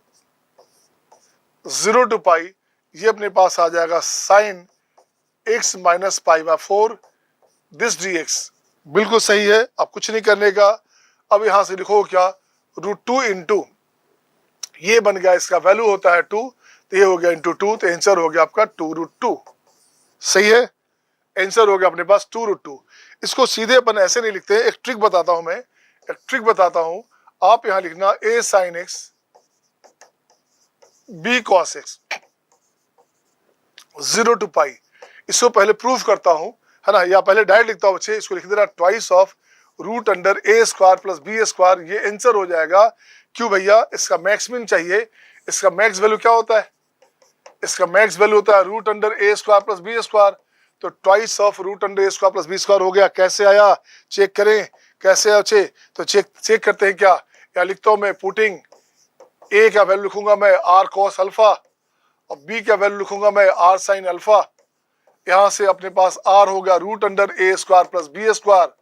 0 टू पाई, ये अपने पास आ जाएगा sine x minus pi by 4 this dx, बिल्कुल सही है, अब कुछ नहीं करने का। अब यहां से लिखो क्या, √2 इंटू, ये बन गया इसका वैल्यू होता है 2, तो ये हो गया इंटू 2, तो आंसर हो गया आपका 2√2, सही है, आंसर हो गया अपने पास 2√2। इसको सीधे अपन ऐसे नहीं लिखते, एक ट्रिक बताता हूं मैं, एक ट्रिक बताता हूं, आप यहां लिखना a sine X b cos X 0 to pi, इसको पहले प्रूफ करता हूं, है ना, या पहले डायरेक्ट लिखता हूं बच्चे, इसको लिख देना twice of root under A square plus B square, ये आंसर हो जाएगा। क्यों भैया, इसका मैक्सिमम चाहिए। इसका मैक्स वैल्यू क्या होता है, इसका मैक्स वैल्यू होता है रूट अंडर ए स्क्वायर प्लस बी स्क्वायर। तो twice of root under A square plus B square हो गया। कैसे आया चेक करें, कैसे आया बच्चे, तो चेक करते हैं क्या। या लिखता हूं मैं, पुटिंग ए का वैल्यू लिखूंगा मैं आर कॉस अल्फा और बी का वैल्यू लिखूंगा मैं आर साइन अल्फा। यहां से अपने पास आर हो गया रूट अंडर ए स्क्वायर प्लस बी स्क्वायर।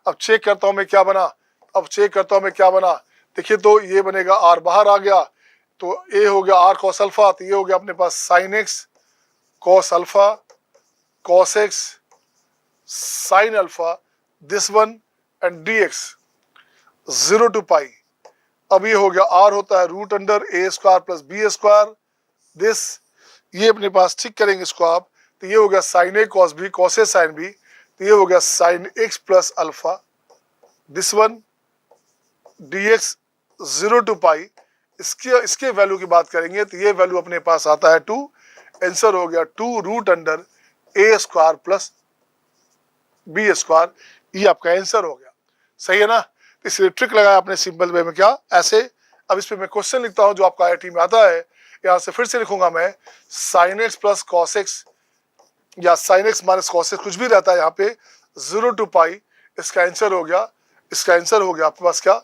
अब चेक करता हूं मैं क्या बना, देखिए तो ये बनेगा आर बाहर आ गया, तो ए हो गया आर कॉस अल्फा, तो ये हो गया अपने पास sine X cos alpha cos X sine alpha, this one and D X 0 to pi. अब ये हो गया आर होता है root under A square plus B square, this, ये अपने पास ठीक करेंगे इसको आप, तो ये हो गया sign A cos B cos A sine B, तो ये हो गया sign X plus alpha, this one D X 0 to पाई। इसके वैल्यू की बात करेंगे तो ये वैल्यू अपने पास आता है 2, आंसर हो गया 2 रूट अंडर ए स्क्वायर प्लस बी स्क्वायर, ये आपका आंसर हो गया। सही है ना, इसलिए ट्रिक लगाया आपने सिंपल वे में, क्या ऐसे। अब इस पे मैं क्वेश्चन लिखता हूं जो आपका आईआईटी में आता है, यहां से फिर से लिखूंगा मैं sine X plus cos X या sine x minus cos X, कुछ भी रहता है यहाँ पे, 0 to पाई, इसका आंसर हो गया, आपके पास क्या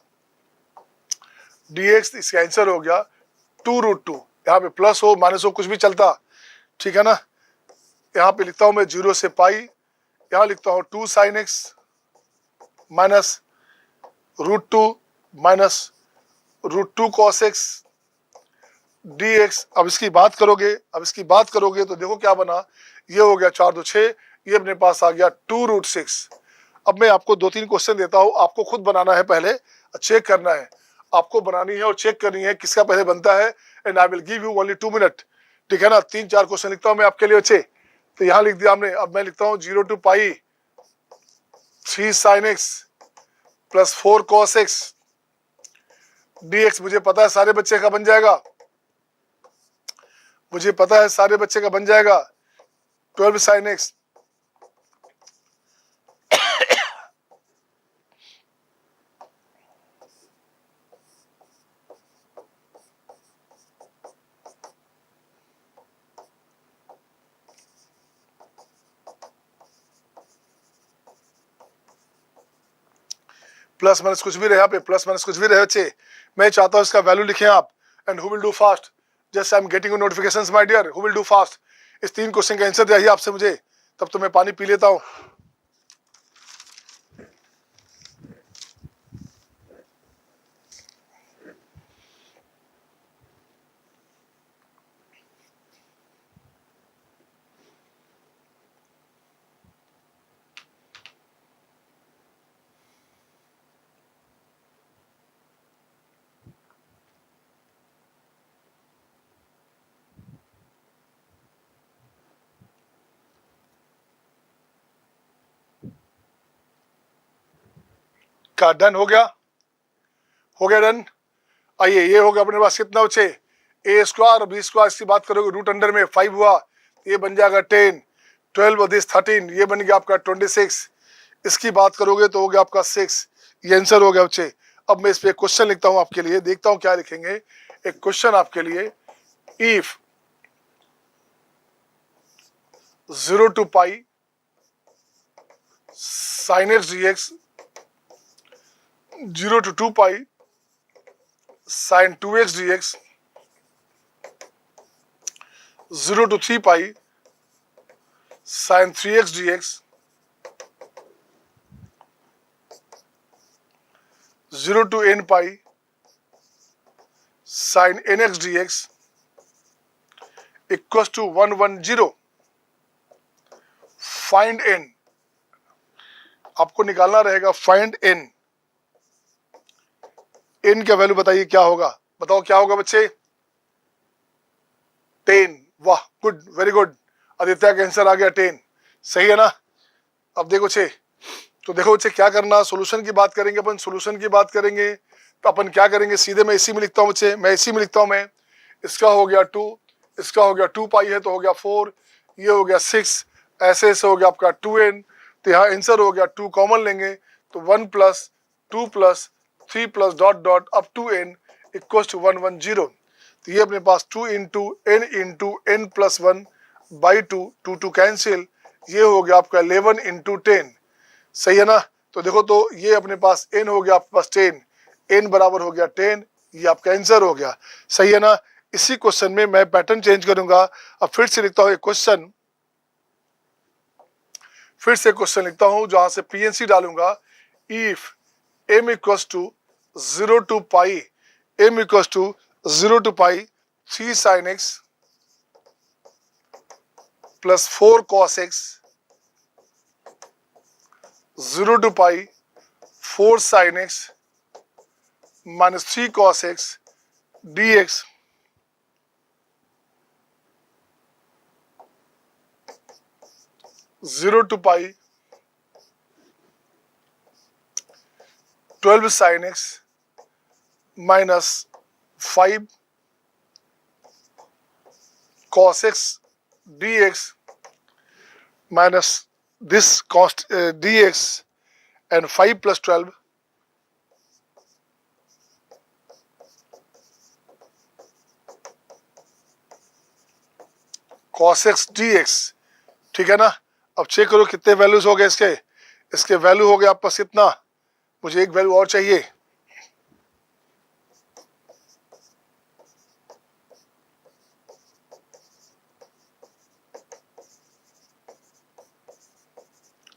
dx, इसका आंसर हो गया 2 रूट 2। यहाँ पे प्लस हो माइनस हो कुछ भी चलता, ठीक है ना। यहाँ पे लिखता हूं मैं 0 से पाई, यहाँ लिखता हूं 2 sine x minus root 2 minus root 2 cos x dx। अब इसकी बात करोगे, तो देखो क्या बना, ये हो गया 4 2 6, ये अपने पास आ गया 2 रूट 6। अब मैं आपको 2-3 क्वेश्चन देता हूं, आपको खुद बनाना है, पहले चेक करना है, आपको बनानी है और चेक करनी है किसका पहले बनता है, and I will give you only 2 minute, ठीक है ना। 3-4 क्वेश्चन लिखता हूं मैं आपके लिए बच्चे, तो यहाँ लिख दिया हमने। अब मैं लिखता हूँ 0 to pi 3 sign X plus 4 cos x dx। मुझे पता है सारे बच्चे का बन जाएगा, 12 साइन एक्स प्लस माइनस कुछ भी रहे, यहाँ पे प्लस माइनस कुछ भी रहे बच्चे, मैं चाहता हूँ इसका वैल्यू लिखें आप। And who will do fast, just I am getting notifications my dear, who will do fast. इस 3 क्वेश्चन का आंसर चाहिए आपसे मुझे, तब तो मैं पानी पी लेता हूँ। का डन हो गया, डन। आइए, ये हो गया अपने पास कितना बच्चे, ए स्क्वायर और बी स्क्वायर, इसकी बात करोगे रूट अंडर में 5 हुआ, ये बन जाएगा 10, 12 और दिस 13, ये बन गया आपका 26। इसकी बात करोगे तो हो गया आपका 6, ये आंसर हो गया बच्चे। अब मैं इस पे एक क्वेश्चन लिखता हूं आपके लिए, देखता हूं क्या लिखेंगे। एक क्वेश्चन आपके लिए, if 0 to pi sine x dx 0 to 2 pi sine 2x dx 0 to 3 pi sine 3x dx 0 to n pi sine nx dx equal to 110। Find n, आपको निकालना रहेगा फाइंड n। n का वैल्यू बताइए क्या होगा, बताओ क्या होगा बच्चे, 10। वाह, गुड, वेरी गुड, आदित्य का आंसर आ गया 10, सही है ना। अब देखो बच्चे, तो देखो बच्चे क्या करना, सॉल्यूशन की बात करेंगे अपन, तो अपन क्या करेंगे, सीधे मैं इसी में लिखता हूँ बच्चे, मैं इसका हो गया 2, इसका हो गया 2 पाई है तो हो गया 4, ये हो गया 6 ऐसे ऐसे हो गया आपका 2n, तो यहाँ आंसर हो गया 2 कॉमन लेंगे तो 1 plus 2 plus 3 plus dot dot up to n equal to 110। तो ये अपने पास 2 into n plus 1 by 2, 2 2 cancel, ये हो गया आपका 11 इंटू 10, सही है ना। तो देखो तो ये अपने पास n हो गया आपके पास 10, n बराबर हो गया 10, ये आपका आंसर हो गया, सही है ना। इसी क्वेश्चन में मैं पैटर्न चेंज करूंगा, अब फिर से लिखता हूँ एक क्वेश्चन, फिर से क्वेश्चन लिखता हूँ जहां से पीएनसी डालूंगा। If m equals to 0 to pi, m equals to 0 to pi 3 sin x plus 4 cos x, 0 to pi 4 sin x minus 3 cos x dx, zero to pi 12 sin x minus 5 cos x dx minus this cost dx and 5 plus 12 cos x dx, ठीक है ना। अब check करो कितने values हो गए इसके, इसके वैल्यू हो गए आपके पास कितना, मुझे एक वैल्यू और चाहिए,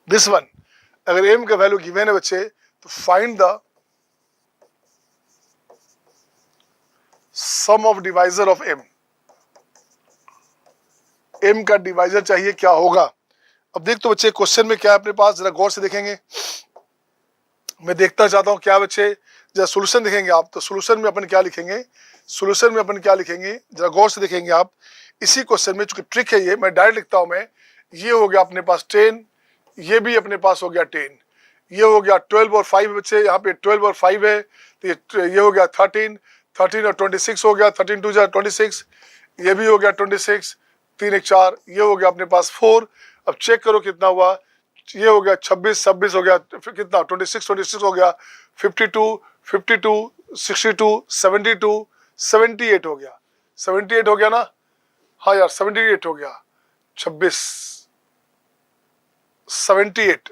दिस वन। अगर m का वैल्यू गिवन है बच्चे तो find the sum of divisor of m, m का डिवाइजर चाहिए क्या होगा। अब देख तो बच्चे क्वेश्चन में क्या है अपने पास, जरा गौर से देखेंगे, मैं देखना चाहता हूं क्या बच्चे, जरा सोल्यूशन देखेंगे आप, तो सोल्यूशन में अपन क्या लिखेंगे, सोल्यूशन में अपन क्या लिखेंगे, जरा गौर से देखेंगे आप। इसी क्वेश्चन में चूंकि ट्रिक है ये, मैं डायरेक्ट लिखता हूं मैं, ये हो गया अपने पास 10, ये भी अपने पास हो गया 10, ये हो गया 12 और 5 बच्चे, यहाँ पे 12 और 5 है तो ये हो गया 13, 13 और 26 हो गया, 13 2 26, ये भी हो गया 26, 3 1 4, ये हो गया अपने पास 4। अब चेक करो कितना हुआ, ये हो गया 26 26 हो गया, फिर कितना 26 26 हो गया, 52 52 62 72 78 हो गया, 78 हो गया ना, हाँ यार 78 हो गया, 26 78,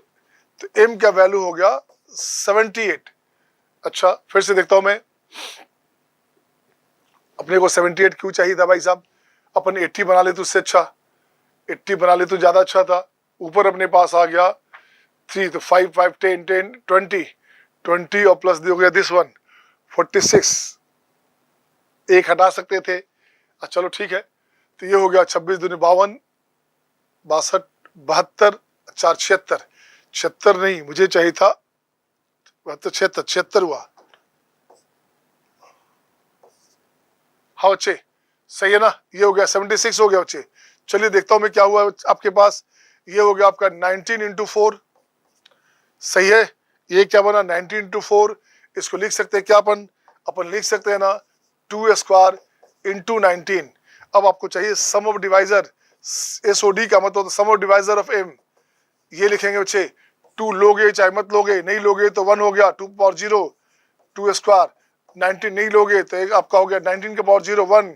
तो m का वैल्यू हो गया 78। अच्छा फिर से देखता हूं मैं, अपने को 78 क्यों चाहिए था भाई साहब, अपन 80 बना ले तो उससे अच्छा, 80 बना ले तो ज्यादा अच्छा था। ऊपर अपने पास आ गया 3, तो 5 5 10 10 20 20 और प्लस हो गया दिस वन 46, एक हटा सकते थे, चलो ठीक है। तो ये हो गया 26 दूनी 52 62 72 4 76, 76 नहीं मुझे चाहिए था 76, 76 हुआ, हाँ बच्चे सही है ना। ये हो गया 76 हो गया बच्चे। चलिए देखता हूं मैं क्या हुआ आपके पास, ये हो गया आपका 19 इंटू 4, सही है। ये क्या बना 19 इंटू 4, इसको लिख सकते हैं क्या अपन लिख सकते हैं ना 2 स्क्वायर इंटू 19। अब आपको चाहिए सम ऑफ डिवाइजर, SOD का मतलब सम ऑफ डिवाइजर ऑफ m, ये लिखेंगे बच्चे 2 लोगे चाहे मत लोगे, नहीं लोगे तो 1 हो गया 2 पावर 0 2 स्क्वायर, 19 नहीं लोगे तो एक आपका हो गया 19 के पावर 0 1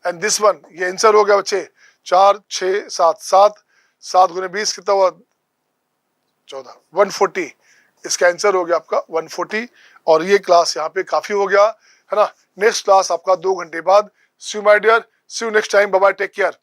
एंड दिस वन, ये आंसर हो गया बच्चे 4 6 7 7 7 गुने 20 कितना हुआ 14 140, इसका आंसर हो गया आपका 140। और ये क्लास यहाँ पे काफी हो गया है ना। नेक्स्ट क्लास आपका 2 घंटे बाद। See you my dear, see you next time, bye bye, take care.